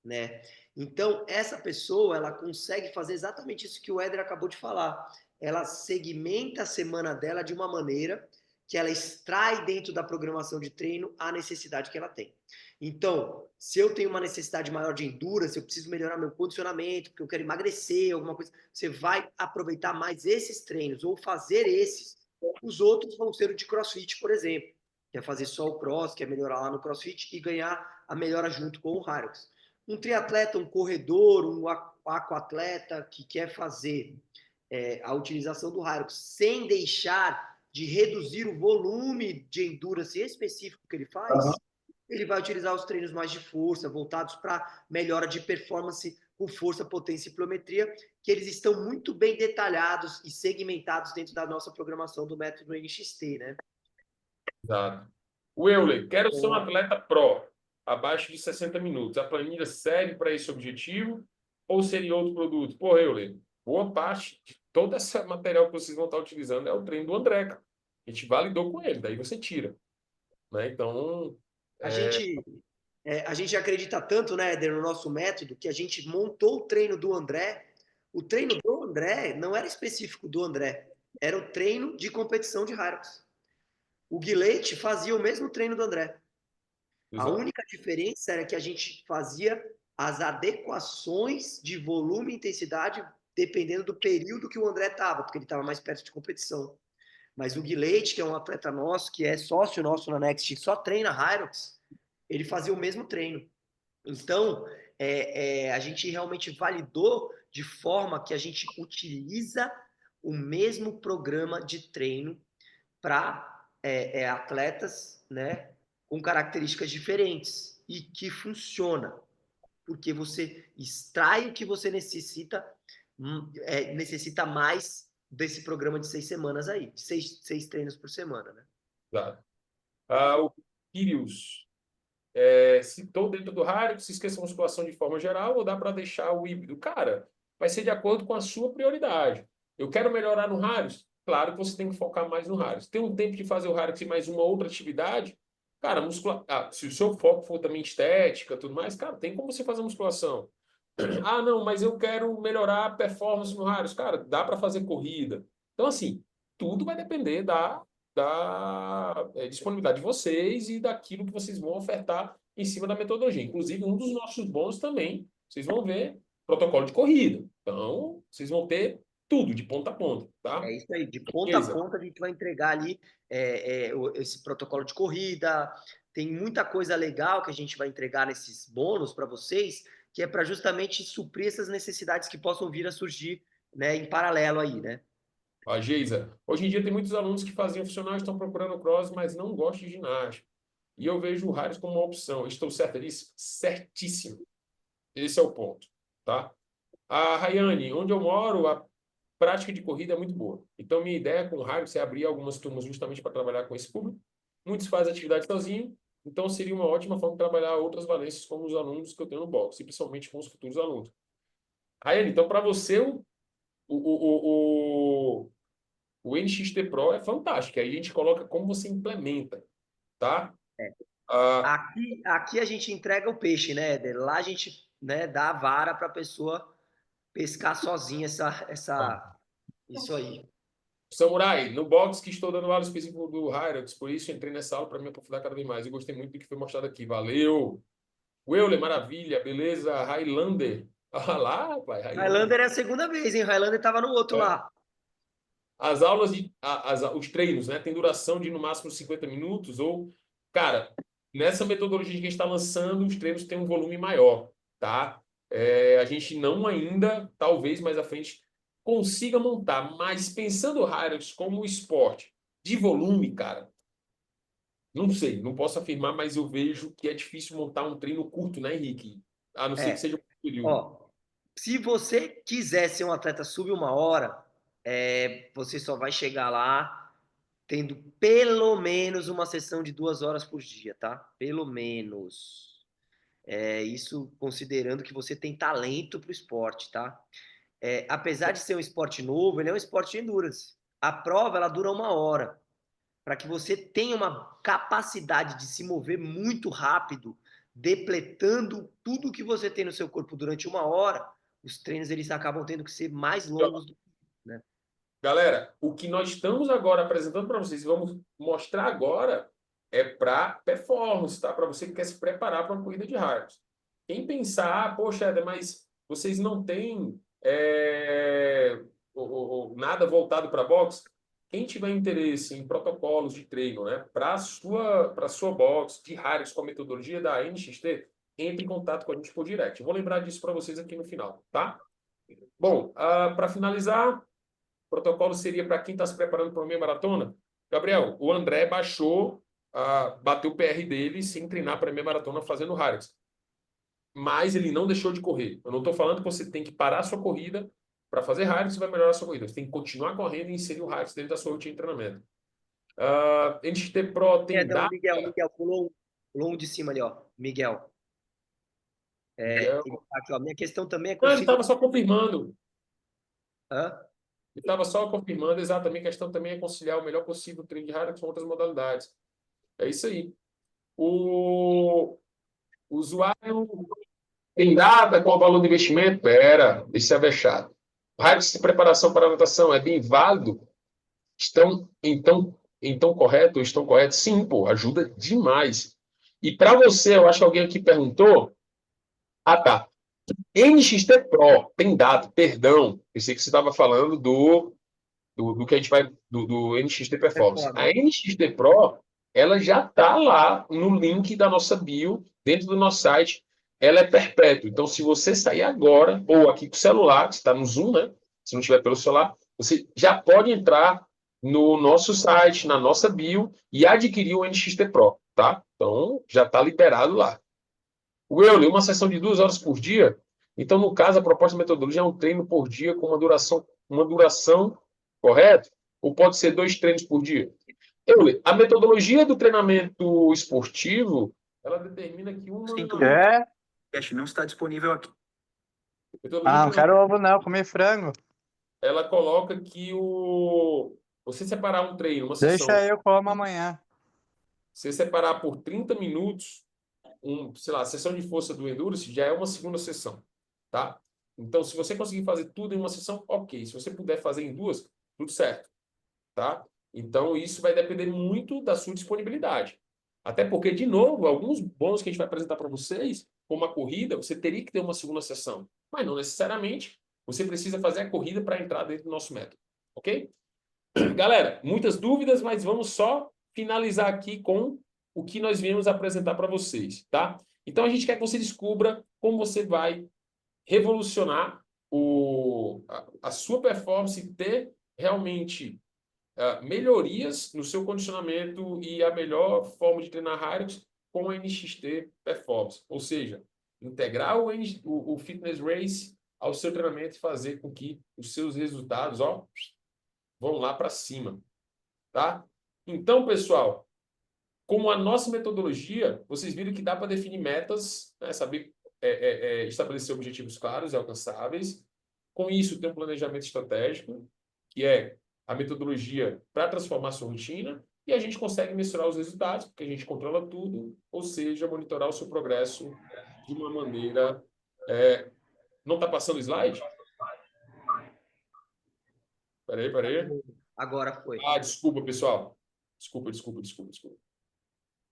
Speaker 2: né? Então, essa pessoa, ela consegue fazer exatamente isso que o Éder acabou de falar. Ela segmenta a semana dela de uma maneira que ela extrai dentro da programação de treino a necessidade que ela tem. Então, se eu tenho uma necessidade maior de endurance, eu preciso melhorar meu condicionamento, porque eu quero emagrecer, alguma coisa, você vai aproveitar mais esses treinos ou fazer esses. Os outros vão ser o de CrossFit, por exemplo, que é fazer só o cross, que é melhorar lá no CrossFit e ganhar a melhora junto com o Hyrox. Um triatleta, um corredor, um aquatleta que quer fazer a utilização do Hyrox sem deixar de reduzir o volume de endurance específico que ele faz, ele vai utilizar os treinos mais de força, voltados para melhora de performance com força, potência e pliometria, que eles estão muito bem detalhados e segmentados dentro da nossa programação do método NXT, né?
Speaker 1: Exato. O Euler, quero ser um atleta pro, abaixo de 60 minutos. A planilha serve para esse objetivo ou seria outro produto? Pô, Euler, boa parte de todo esse material que vocês vão estar utilizando é o treino do André, cara. A gente validou com ele, daí você tira. Né? Então,
Speaker 2: a gente acredita tanto, né, Éder, no nosso método, que a gente montou o treino do André. O treino do André não era específico do André, era o treino de competição de Hyrox. O Guilherme fazia o mesmo treino do André. A única diferença era que a gente fazia as adequações de volume e intensidade dependendo do período que o André estava, porque ele estava mais perto de competição. Mas o Guilherme, que é um atleta nosso, que é sócio nosso na Next, só treina Hyrox, ele fazia o mesmo treino. Então, a gente realmente validou de forma que a gente utiliza o mesmo programa de treino para atletas, né, com características diferentes e que funciona, porque você extrai o que você necessita, necessita mais desse programa de 6 semanas aí, de 6 treinos por semana, né?
Speaker 1: Exato. O Kirius, se estou dentro do rádio, se esqueça a musculação de forma geral ou dá para deixar o híbrido? Cara, vai ser de acordo com a sua prioridade. Eu quero melhorar no rádio? Claro que você tem que focar mais no rádio. Tem um tempo de fazer o rádio e mais uma outra atividade? Cara, se o seu foco for também estética, tudo mais, cara, tem como você fazer musculação. Ah, não, mas eu quero melhorar a performance no rádio. Cara, dá para fazer corrida. Então, assim, tudo vai depender da disponibilidade de vocês e daquilo que vocês vão ofertar em cima da metodologia. Inclusive, um dos nossos bônus também, vocês vão ver, protocolo de corrida. Então, vocês vão ter tudo, de ponta a ponta, tá?
Speaker 2: É isso aí, de ponta a
Speaker 1: Beleza.
Speaker 2: ponta a gente vai entregar ali esse protocolo de corrida. Tem muita coisa legal que a gente vai entregar nesses bônus para vocês, que é para justamente suprir essas necessidades que possam vir a surgir, né, em paralelo aí, né?
Speaker 1: Ó, Geisa, hoje em dia tem muitos alunos que faziam funcional, estão procurando cross, mas não gostam de ginástica. E eu vejo o Harris como uma opção. Estou certo nisso? Certíssimo. Esse é o ponto, tá? A Rayane, onde eu moro, a prática de corrida é muito boa. Então, minha ideia com o Harris é abrir algumas turmas justamente para trabalhar com esse público. Muitos fazem atividade sozinho, então seria uma ótima forma de trabalhar outras valências como os alunos que eu tenho no box, e principalmente com os futuros alunos. Rayane, então, para você, o NXT Pro é fantástico. Aí a gente coloca como você implementa, tá? Ah,
Speaker 2: Aqui a gente entrega o peixe, né, Éder? Lá a gente, né, dá a vara para a pessoa pescar sozinha isso aí.
Speaker 1: Samurai, no box que estou dando aula específico do Hyrax, por isso entrei nessa aula para me aprofundar cada vez mais. Eu gostei muito do que foi mostrado aqui. Valeu! Euler, maravilha, beleza. Highlander. Ah lá, rapaz,
Speaker 2: Highlander é a segunda vez, hein? Highlander estava no outro lá.
Speaker 1: As aulas, os treinos, né? Tem duração de no máximo 50 minutos ou... Cara, nessa metodologia que a gente está lançando, os treinos têm um volume maior, tá? A gente não ainda, talvez mais à frente, consiga montar, mas pensando o Hyrox como esporte de volume, cara, não sei, não posso afirmar, mas eu vejo que é difícil montar um treino curto, né, Henrique? A não ser que seja um período.
Speaker 2: Ó, se você quiser ser um atleta sub 1 hora, você só vai chegar lá tendo pelo menos uma sessão de 2 horas por dia, tá? Pelo menos. Isso considerando que você tem talento para o esporte, tá? Apesar de ser um esporte novo, ele é um esporte de endurance. A prova, ela dura 1 hora. Para que você tenha uma capacidade de se mover muito rápido, depletando tudo que você tem no seu corpo durante 1 hora, os treinos eles acabam tendo que ser mais longos do que, né?
Speaker 1: Galera, o que nós estamos agora apresentando para vocês, vamos mostrar agora, é para performance, tá? Para você que quer se preparar para uma corrida de Harrods. Quem pensar, poxa, Éder, mas vocês não têm nada voltado para boxe? Quem tiver interesse em protocolos de treino, né, para a sua boxe de Harrods com a metodologia da NXT, entre em contato com a gente por direct. Eu vou lembrar disso para vocês aqui no final, tá? Bom, para finalizar, o protocolo seria para quem está se preparando para uma meia maratona. Gabriel, o André bateu o PR dele sem treinar para a meia maratona fazendo Harrods. Mas ele não deixou de correr. Eu não estou falando que você tem que parar a sua corrida para fazer Harrods e vai melhorar a sua corrida. Você tem que continuar correndo e inserir o Harrods dentro da sua rotina de treinamento. NXT Pro tem data...
Speaker 2: Miguel, pulou um de cima ali, ó. Miguel. Ele tá aqui, ó. Minha questão também é
Speaker 1: Não, ele estava só confirmando.
Speaker 2: Hã?
Speaker 1: Ele estava só confirmando exatamente. A questão também é conciliar o melhor possível o treino de Harrods com outras modalidades. É isso aí. O usuário tem data, qual o valor do investimento? Pera, isso é vexado. Rádios de preparação para anotação é bem válido? Então correto? Estão corretos? Sim, pô, ajuda demais. E para você, eu acho que alguém aqui perguntou. Ah, tá. NXT Pro tem data, perdão. Eu sei que você estava falando do que a gente vai do NXT Performance. A NXT Pro, ela já está lá no link da nossa bio, dentro do nosso site. Ela é perpétua. Então, se você sair agora, ou aqui com o celular, que está no Zoom, né? Se não tiver pelo celular, você já pode entrar no nosso site, na nossa bio, e adquirir o NXT Pro, tá? Então, já está liberado lá. O Euler, uma sessão de 2 horas por dia. Então, no caso, a proposta de metodologia é um treino por dia com uma duração correto? Ou pode ser 2 treinos por dia? A metodologia do treinamento esportivo, ela determina que uma...
Speaker 6: Não está disponível aqui.
Speaker 3: Não quero ovo não, comer frango.
Speaker 1: Ela coloca que você separar um treino, uma sessão...
Speaker 3: Deixa eu como amanhã.
Speaker 1: Você separar por 30 minutos, sei lá, a sessão de força do Endurance já é uma segunda sessão, tá? Então, se você conseguir fazer tudo em uma sessão, ok. Se você puder fazer em 2, tudo certo, tá? Então, isso vai depender muito da sua disponibilidade. Até porque, de novo, alguns bônus que a gente vai apresentar para vocês, como a corrida, você teria que ter uma segunda sessão. Mas não necessariamente. Você precisa fazer a corrida para entrar dentro do nosso método. Ok? Galera, muitas dúvidas, mas vamos só finalizar aqui com o que nós viemos apresentar para vocês, tá? Então, a gente quer que você descubra como você vai revolucionar a sua performance e ter realmente melhorias no seu condicionamento e a melhor forma de treinar Hyrox com a NXT Performance. Ou seja, integrar o Fitness Race ao seu treinamento e fazer com que os seus resultados vão lá para cima. Tá? Então, pessoal, como a nossa metodologia, vocês viram que dá para definir metas, né? Saber estabelecer objetivos claros e alcançáveis. Com isso, ter um planejamento estratégico, que é a metodologia para transformar a sua rotina, e a gente consegue mensurar os resultados, porque a gente controla tudo, ou seja, monitorar o seu progresso de uma maneira... Não está passando o slide? Peraí.
Speaker 2: Agora foi.
Speaker 1: Desculpa, pessoal. Desculpa.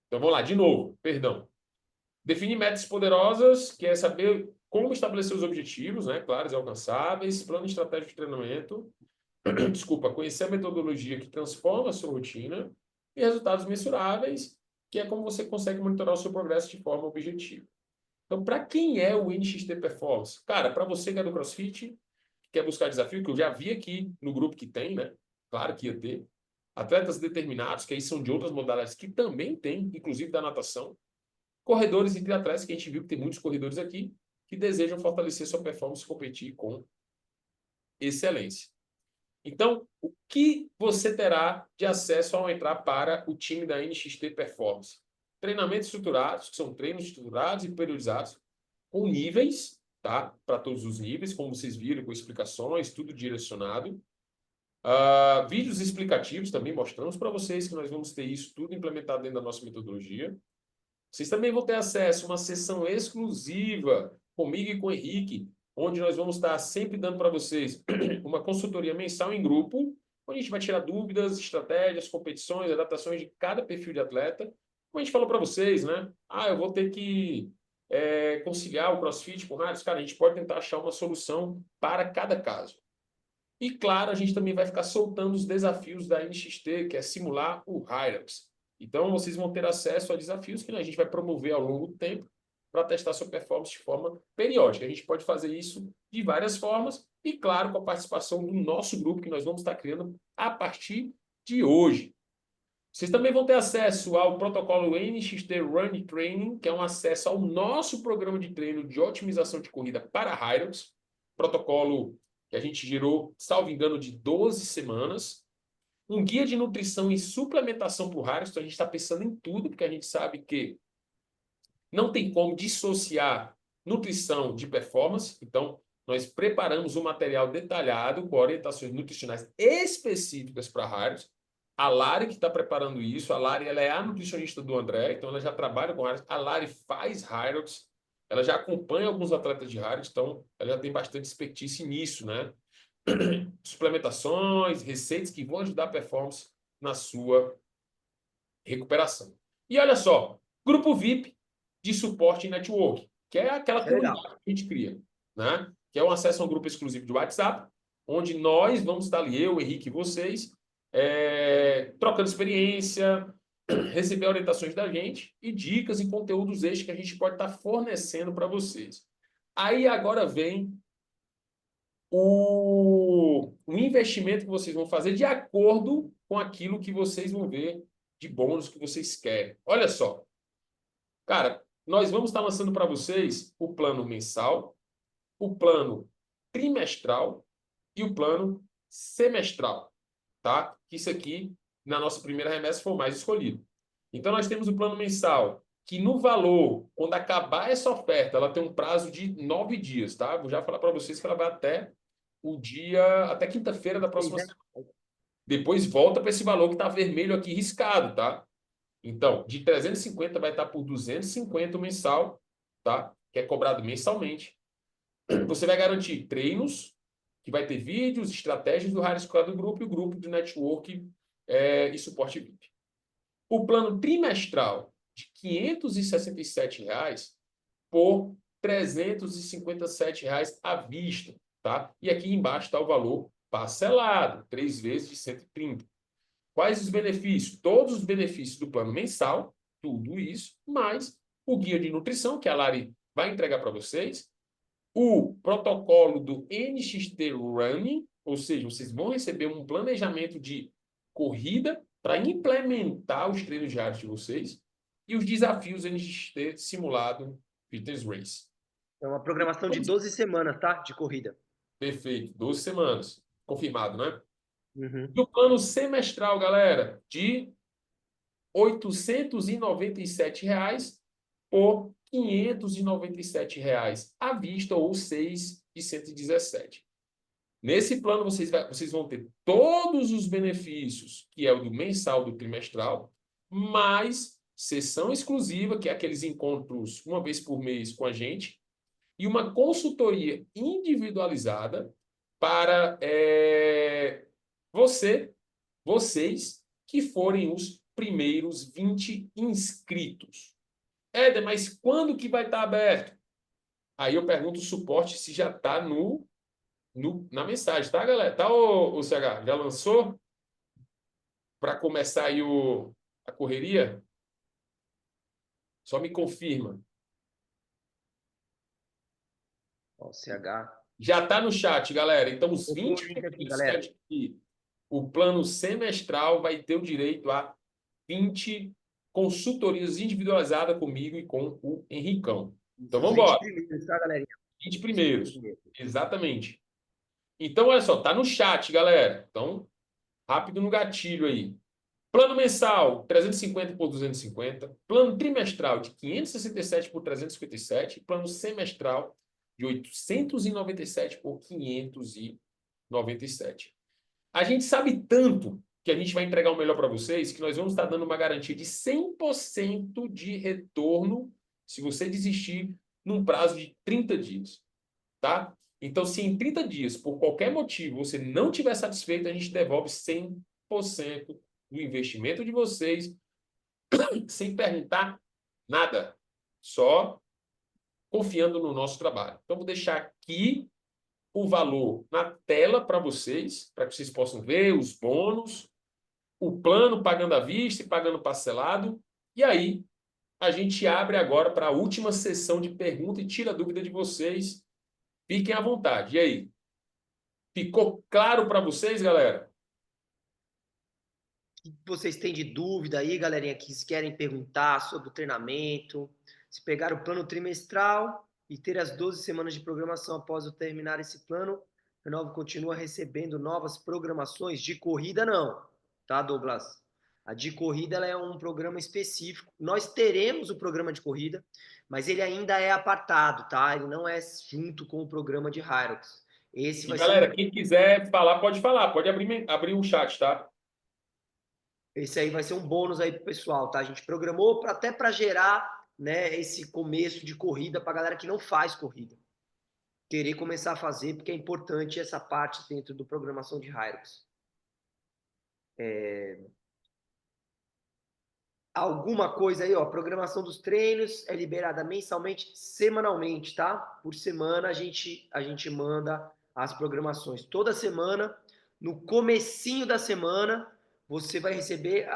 Speaker 1: Então, vamos lá, de novo, perdão. Definir metas poderosas, que é saber como estabelecer os objetivos, né, claros e alcançáveis, plano estratégico de treinamento, conhecer a metodologia que transforma a sua rotina e resultados mensuráveis, que é como você consegue monitorar o seu progresso de forma objetiva. Então, para quem é o NXT Performance? Cara, para você que é do CrossFit, que quer buscar desafio, que eu já vi aqui no grupo que tem, né? Claro que ia ter. Atletas determinados, que aí são de outras modalidades, que também tem, inclusive da natação. Corredores e triatletas, que a gente viu que tem muitos corredores aqui, que desejam fortalecer sua performance e competir com excelência. Então, o que você terá de acesso ao entrar para o time da NXT Performance? Treinamentos estruturados, que são treinos estruturados e periodizados, com níveis, tá? Para todos os níveis, como vocês viram, com explicações, tudo direcionado. Vídeos explicativos também mostramos para vocês que nós vamos ter isso tudo implementado dentro da nossa metodologia. Vocês também vão ter acesso a uma sessão exclusiva comigo e com o Henrique, onde nós vamos estar sempre dando para vocês uma consultoria mensal em grupo, onde a gente vai tirar dúvidas, estratégias, competições, adaptações de cada perfil de atleta. Como a gente falou para vocês, né? Eu vou ter que conciliar o CrossFit com Hyrox. Cara, a gente pode tentar achar uma solução para cada caso. E, claro, a gente também vai ficar soltando os desafios da NXT, que é simular o Hyrox. Então, vocês vão ter acesso a desafios que a gente vai promover ao longo do tempo para testar sua performance de forma periódica. A gente pode fazer isso de várias formas e, claro, com a participação do nosso grupo que nós vamos estar criando a partir de hoje. Vocês também vão ter acesso ao protocolo NXT Run Training, que é um acesso ao nosso programa de treino de otimização de corrida para Hyrox. Protocolo que a gente gerou, salvo engano, de 12 semanas. Um guia de nutrição e suplementação para o Hyrox. Então, a gente está pensando em tudo, porque a gente sabe que não tem como dissociar nutrição de performance. Então, nós preparamos um material detalhado com orientações nutricionais específicas para Hyrox. A Lari que está preparando isso. A Lari, ela é a nutricionista do André, então ela já trabalha com Hyrox. A Lari faz Hyrox. Ela já acompanha alguns atletas de Hyrox, então ela já tem bastante expertise nisso, né? Suplementações, receitas que vão ajudar a performance na sua recuperação. E olha só, grupo VIP de suporte e network, que é aquela comunidade que a gente cria, né? Que é um acesso a um grupo exclusivo de WhatsApp, onde nós vamos estar ali, eu, Henrique e vocês, trocando experiência, receber orientações da gente e dicas e conteúdos extras que a gente pode estar fornecendo para vocês. Aí agora vem o investimento que vocês vão fazer de acordo com aquilo que vocês vão ver de bônus que vocês querem. Olha só. Cara, nós vamos estar lançando para vocês o plano mensal, o plano trimestral e o plano semestral, tá? Isso aqui, na nossa primeira remessa, foi o mais escolhido. Então, nós temos o plano mensal, que no valor, quando acabar essa oferta, ela tem um prazo de 9 dias, tá? Vou já falar para vocês que ela vai até quinta-feira da próxima semana. Depois volta para esse valor que está vermelho aqui riscado, tá? Então, de 350 vai estar por 250 o mensal, tá? Que é cobrado mensalmente. Você vai garantir treinos, que vai ter vídeos, estratégias do Hyrox do grupo e o grupo de network e suporte VIP. O plano trimestral de R$ 567 por R$ 357 à vista, tá? E aqui embaixo está o valor parcelado, 3 vezes de 130. Quais os benefícios? Todos os benefícios do plano mensal, tudo isso, mais o guia de nutrição, que a Lari vai entregar para vocês, o protocolo do NXT Running, ou seja, vocês vão receber um planejamento de corrida para implementar os treinos diários de vocês, e os desafios NXT Simulado Fitness Race.
Speaker 2: É uma programação de 12 semanas, tá? De corrida.
Speaker 1: Perfeito, 12 semanas. Confirmado, né?
Speaker 2: Uhum.
Speaker 1: E o plano semestral, galera, de R$ 897 por R$ 597 à vista, ou 6,117. Nesse plano, vocês vão ter todos os benefícios, que é o do mensal, do trimestral, mais sessão exclusiva, que é aqueles encontros uma vez por mês com a gente, e uma consultoria individualizada para vocês que forem os primeiros 20 inscritos. Éder, mas quando que vai estar aberto? Aí eu pergunto o suporte se já está na mensagem, tá, galera? Tá, o CH? Já lançou? Para começar aí a correria? Só me confirma.
Speaker 2: Ó, o CH.
Speaker 1: Já está no chat, galera. Então, os
Speaker 2: Eu
Speaker 1: 20
Speaker 2: vou aqui,
Speaker 1: inscritos
Speaker 2: galera.
Speaker 1: que o plano semestral vai ter o direito a 20 consultorias individualizadas comigo e com o Henricão. Então, vamos embora.
Speaker 2: 20 primeiros, tá, galerinha?
Speaker 1: 20 primeiros. Exatamente. Então, olha só, tá no chat, galera. Então, rápido no gatilho aí. Plano mensal, 350 por 250. Plano trimestral, de 567 por 357. Plano semestral, de 897 por 597. A gente sabe tanto que a gente vai entregar o melhor para vocês, que nós vamos estar dando uma garantia de 100% de retorno se você desistir num prazo de 30 dias, tá? Então, se em 30 dias, por qualquer motivo, você não estiver satisfeito, a gente devolve 100% do investimento de vocês, sem perguntar nada, só confiando no nosso trabalho. Então, vou deixar aqui o valor na tela para vocês que vocês possam ver os bônus, o plano pagando à vista e pagando parcelado. E aí, a gente abre agora para a última sessão de pergunta e tira a dúvida de vocês. Fiquem à vontade. E aí? Ficou claro para vocês, galera?
Speaker 2: O que vocês têm de dúvida aí, galerinha, que querem perguntar sobre o treinamento? Se pegar o plano trimestral e ter as 12 semanas de programação após eu terminar esse plano, o Renove continua recebendo novas programações de corrida, não. Tá, Douglas? A de corrida ela é um programa específico. Nós teremos o programa de corrida, mas ele ainda é apartado, tá? Ele não é junto com o programa de Hyrox. Esse vai
Speaker 1: Galera,
Speaker 2: ser...
Speaker 1: quem quiser falar, pode falar. Pode abrir o chat, tá?
Speaker 2: Esse aí vai ser um bônus aí pro pessoal, tá? A gente programou até para gerar, né, esse começo de corrida para galera que não faz corrida. Querer começar a fazer, porque é importante essa parte dentro do programação de Hyrox. Alguma coisa aí, ó, programação dos treinos é liberada mensalmente, semanalmente, tá? Por semana a gente manda as programações. Toda semana, no comecinho da semana, você vai receber,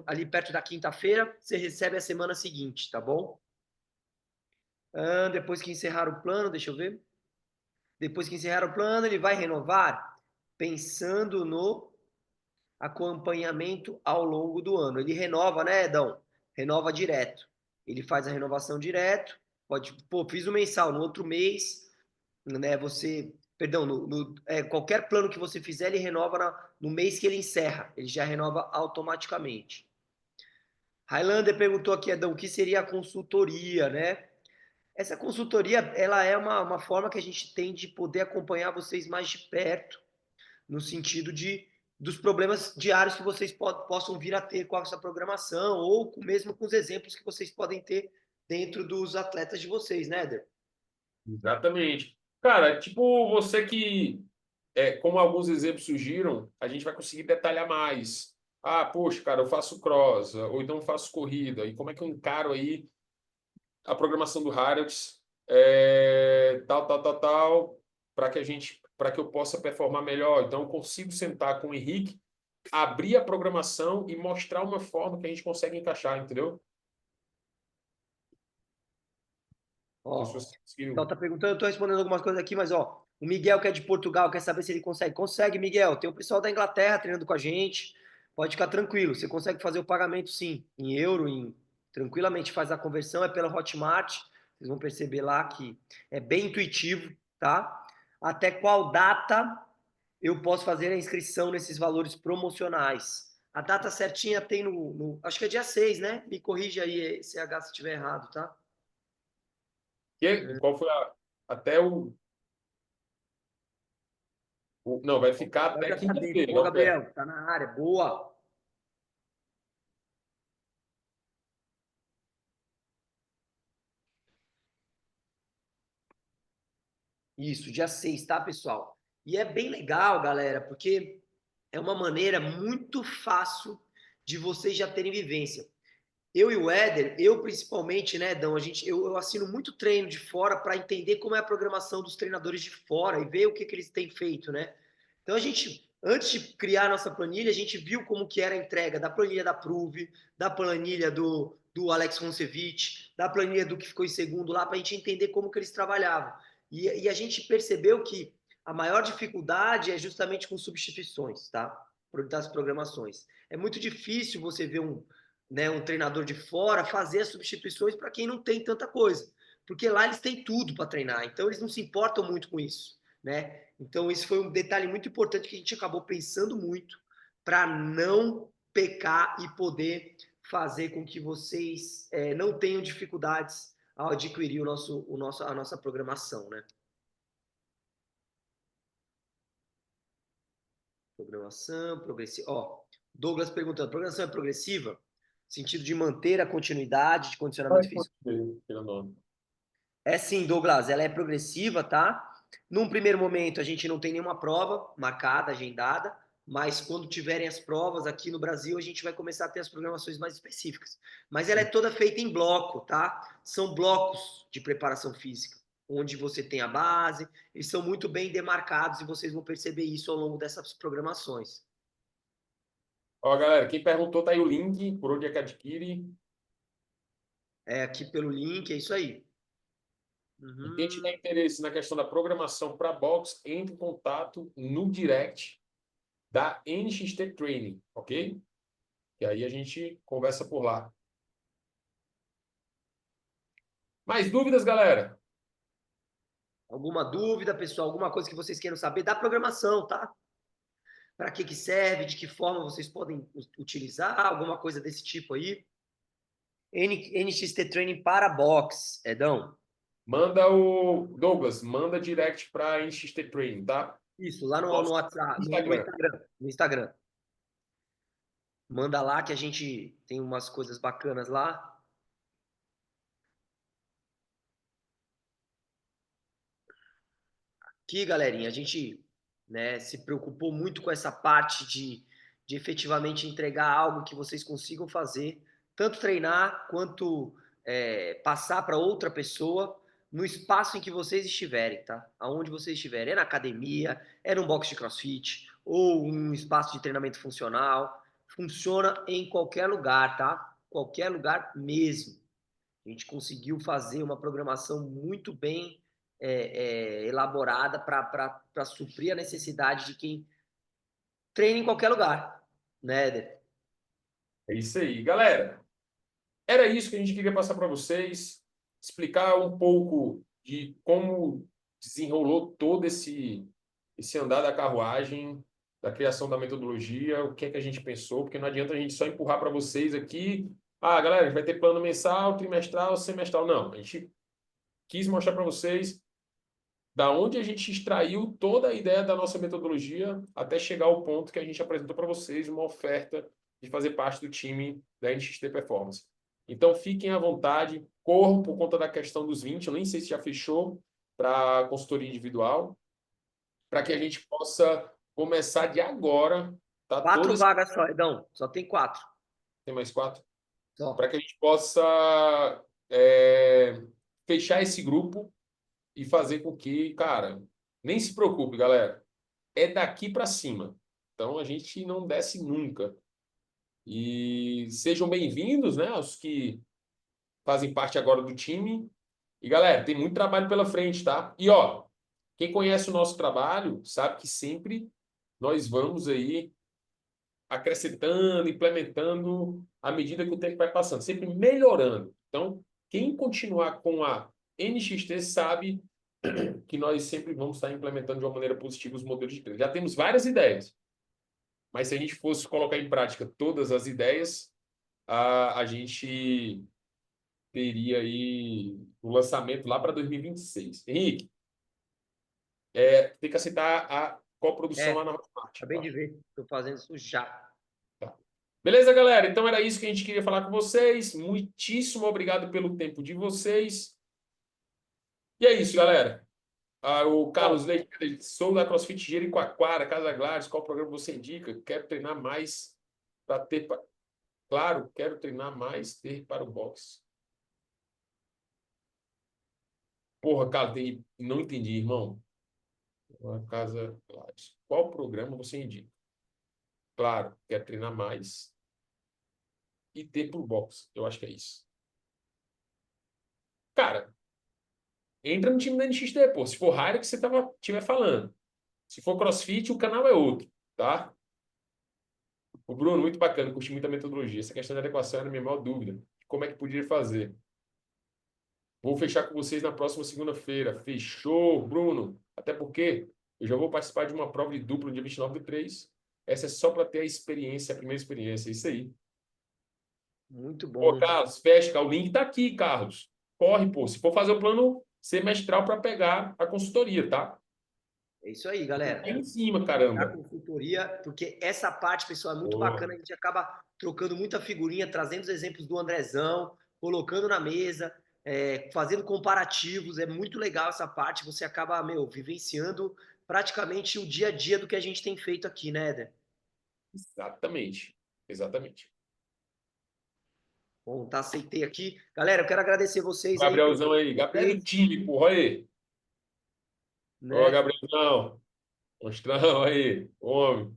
Speaker 2: ali perto da quinta-feira, você recebe a semana seguinte, tá bom? Depois que encerrar o plano, deixa eu ver. Depois que encerrar o plano, ele vai renovar pensando no acompanhamento ao longo do ano. Ele renova, né, Edão? Renova direto. Ele faz a renovação direto. Pode, fiz o mensal, no outro mês, né, qualquer plano que você fizer, ele renova no mês que ele encerra. Ele já renova automaticamente. Highlander perguntou aqui, Edão, o que seria a consultoria, né? Essa consultoria, ela é uma forma que a gente tem de poder acompanhar vocês mais de perto, no sentido dos problemas diários que vocês possam vir a ter com essa programação, ou mesmo com os exemplos que vocês podem ter dentro dos atletas de vocês, né, Éder?
Speaker 1: Exatamente. Cara, tipo, você que, como alguns exemplos surgiram, a gente vai conseguir detalhar mais. Ah, poxa, cara, eu faço cross, ou então faço corrida. E como é que eu encaro aí a programação do Hardux, tal, para que eu possa performar melhor. Então, eu consigo sentar com o Henrique, abrir a programação e mostrar uma forma que a gente consegue encaixar, entendeu? Não sei se
Speaker 2: Ó,
Speaker 1: você conseguiu.
Speaker 2: então tá perguntando, eu tô respondendo algumas coisas aqui, mas ó, o Miguel que é de Portugal quer saber se ele consegue. Consegue, Miguel. Tem o pessoal da Inglaterra treinando com a gente. Pode ficar tranquilo. Você consegue fazer o pagamento sim, em euro, tranquilamente faz a conversão, é pela Hotmart. Vocês vão perceber lá que é bem intuitivo, tá? Até qual data eu posso fazer a inscrição nesses valores promocionais? A data certinha tem acho que é dia 6, né? Me corrija aí, CH, se estiver errado, tá?
Speaker 1: Qual foi até não, vai ficar
Speaker 2: Agora
Speaker 1: até
Speaker 2: já tá dentro.
Speaker 1: quinta-feira,
Speaker 2: Boa,
Speaker 1: não, pera.
Speaker 2: Gabriel. Tá na área. Boa. Isso, dia 6, tá, pessoal? E é bem legal, galera, porque é uma maneira muito fácil de vocês já terem vivência. Eu e o Éder, eu principalmente, né, Dão, eu assino muito treino de fora para entender como é a programação dos treinadores de fora e ver o que eles têm feito, né? Então a gente, antes de criar a nossa planilha, a gente viu como que era a entrega da planilha da Prove, da planilha do Alex Roncevich, da planilha do que ficou em segundo lá, para a gente entender como que eles trabalhavam. E a gente percebeu que a maior dificuldade é justamente com substituições, tá? Das programações. É muito difícil você ver um treinador de fora fazer as substituições para quem não tem tanta coisa. Porque lá eles têm tudo para treinar, então eles não se importam muito com isso, né? Então isso foi um detalhe muito importante que a gente acabou pensando muito para não pecar e poder fazer com que vocês não tenham dificuldades ao adquirir a nossa programação, né? Programação progressiva. Ó, Douglas perguntando, programação é progressiva? Sentido de manter a continuidade de condicionamento físico. É sim, Douglas, ela é progressiva, tá? Num primeiro momento, a gente não tem nenhuma prova marcada, agendada, mas quando tiverem as provas aqui no Brasil, a gente vai começar a ter as programações mais específicas. Mas ela é toda feita em bloco, tá? São blocos de preparação física, onde você tem a base, eles são muito bem demarcados e vocês vão perceber isso ao longo dessas programações.
Speaker 1: Ó, galera, quem perguntou, tá aí o link, por onde é que adquire.
Speaker 2: É aqui pelo link, é isso aí.
Speaker 1: E quem tiver interesse na questão da programação para box, entre em contato no direct da NXT Training, ok? E aí a gente conversa por lá. Mais dúvidas, galera?
Speaker 2: Alguma dúvida, pessoal? Alguma coisa que vocês queiram saber da programação, tá? Para que serve, de que forma vocês podem utilizar, alguma coisa desse tipo aí. NXT Training para box, Edão.
Speaker 1: Manda o Douglas, manda direct para NXT Training, tá?
Speaker 2: Isso, lá no
Speaker 1: Nosso
Speaker 2: WhatsApp,
Speaker 1: Instagram.
Speaker 2: no Instagram. Manda lá que a gente tem umas coisas bacanas lá. Aqui, galerinha, a gente, né, se preocupou muito com essa parte de efetivamente entregar algo que vocês consigam fazer, tanto treinar quanto passar para outra pessoa no espaço em que vocês estiverem, tá? Aonde vocês estiverem, é na academia, é num box de CrossFit ou um espaço de treinamento funcional, funciona em qualquer lugar, tá? Qualquer lugar mesmo. A gente conseguiu fazer uma programação muito bem elaborada para suprir a necessidade de quem treina em qualquer lugar, né, Éder?
Speaker 1: É isso aí, galera. Era isso que a gente queria passar para vocês, explicar um pouco de como desenrolou todo esse andar da carruagem, da criação da metodologia, o que é que a gente pensou, porque não adianta a gente só empurrar para vocês aqui, ah, galera, a gente vai ter plano mensal, trimestral, semestral. Não, a gente quis mostrar para vocês da onde a gente extraiu toda a ideia da nossa metodologia até chegar ao ponto que a gente apresentou para vocês uma oferta de fazer parte do time da NXT Performance. Então, fiquem à vontade, corram por conta da questão dos 20, eu nem sei se já fechou para consultoria individual, para que a gente possa começar de agora Tá
Speaker 2: 4
Speaker 1: todas...
Speaker 2: vagas só, Edão. Só tem 4.
Speaker 1: Tem mais 4?
Speaker 2: Só.
Speaker 1: Para que a gente possa fechar esse grupo e fazer com que, cara, nem se preocupe, galera. É daqui para cima. Então a gente não desce nunca. E sejam bem-vindos, né, aos que fazem parte agora do time. E galera, tem muito trabalho pela frente, tá? E ó, quem conhece o nosso trabalho sabe que sempre nós vamos aí acrescentando, implementando à medida que o tempo vai passando, sempre melhorando. Então, quem continuar com a NXT sabe que nós sempre vamos estar implementando de uma maneira positiva os modelos de treino. Já temos várias ideias, mas se a gente fosse colocar em prática todas as ideias, a gente teria aí o lançamento lá para 2026. Henrique, tem que aceitar a coprodução lá na Hotmart.
Speaker 2: Acabei de ver. Estou fazendo isso já.
Speaker 1: Tá. Beleza, galera? Então era isso que a gente queria falar com vocês. Muitíssimo obrigado pelo tempo de vocês. E é isso, galera. O Carlos Leite, sou da CrossFit Jericoacoara, Casa Gladys. Qual programa você indica? Quero treinar mais para ter... Claro, quero treinar mais, ter para o boxe. Porra, cara, não entendi, irmão. Casa Gladys. Qual programa você indica? Claro, quero treinar mais e ter para o boxe. Eu acho que é isso. Cara, entra no time da NXT, pô. Se for Raira que você estiver falando. Se for CrossFit, o canal é outro, tá? O Bruno, muito bacana, curti muito a metodologia. Essa questão da adequação era a minha maior dúvida. Como é que podia fazer? Vou fechar com vocês na próxima segunda-feira. Fechou, Bruno. Até porque eu já vou participar de uma prova de duplo no dia 29/3. Essa é só para ter a experiência, a primeira experiência. É isso aí.
Speaker 2: Muito bom.
Speaker 1: Pô, Carlos, fecha. O link tá aqui, Carlos. Corre, pô. Se for fazer o plano semestral para pegar a consultoria, tá?
Speaker 2: É isso aí, galera.
Speaker 1: Tá em cima,
Speaker 2: A
Speaker 1: caramba.
Speaker 2: consultoria, porque essa parte, pessoal, é muito
Speaker 1: Boa.
Speaker 2: bacana. A gente acaba trocando muita figurinha, trazendo os exemplos do Andrezão, colocando na mesa, fazendo comparativos. É muito legal essa parte. Você acaba, vivenciando praticamente o dia a dia do que a gente tem feito aqui, né, Éder?
Speaker 1: Exatamente. Exatamente.
Speaker 2: Bom, tá, aceitei aqui. Galera, eu quero agradecer vocês
Speaker 1: Gabrielzão aí. Gabriel do time, porra aí.
Speaker 2: né?
Speaker 1: Ó, Gabrielzão. Monstrão aí. Homem.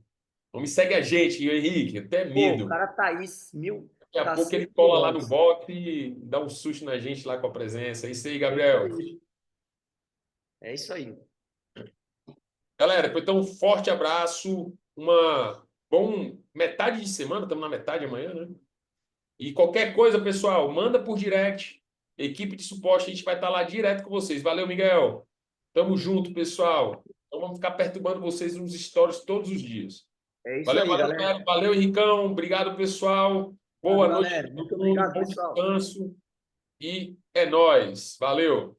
Speaker 1: Homem segue a gente, o Henrique. Até
Speaker 2: Pô,
Speaker 1: medo.
Speaker 2: o cara Thaís,
Speaker 1: Daqui a
Speaker 2: tá
Speaker 1: pouco ele
Speaker 2: 100
Speaker 1: cola lá no
Speaker 2: quilômetros.
Speaker 1: box e dá um susto na gente lá com a presença. É isso aí, Gabriel.
Speaker 2: É isso aí.
Speaker 1: Galera, então um forte abraço. Uma bom metade de semana. Estamos na metade amanhã, né? E qualquer coisa, pessoal, manda por direct. Equipe de suporte, a gente vai estar lá direto com vocês. Valeu, Miguel. Tamo junto, pessoal. Então vamos ficar perturbando vocês nos stories todos os dias.
Speaker 2: É isso
Speaker 1: Valeu,
Speaker 2: aí, galera.
Speaker 1: valeu, Henricão. Obrigado, pessoal. Boa noite,
Speaker 2: Galera. Muito
Speaker 1: todo mundo.
Speaker 2: obrigado,
Speaker 1: Bom
Speaker 2: pessoal.
Speaker 1: descanso. E é nóis. Valeu.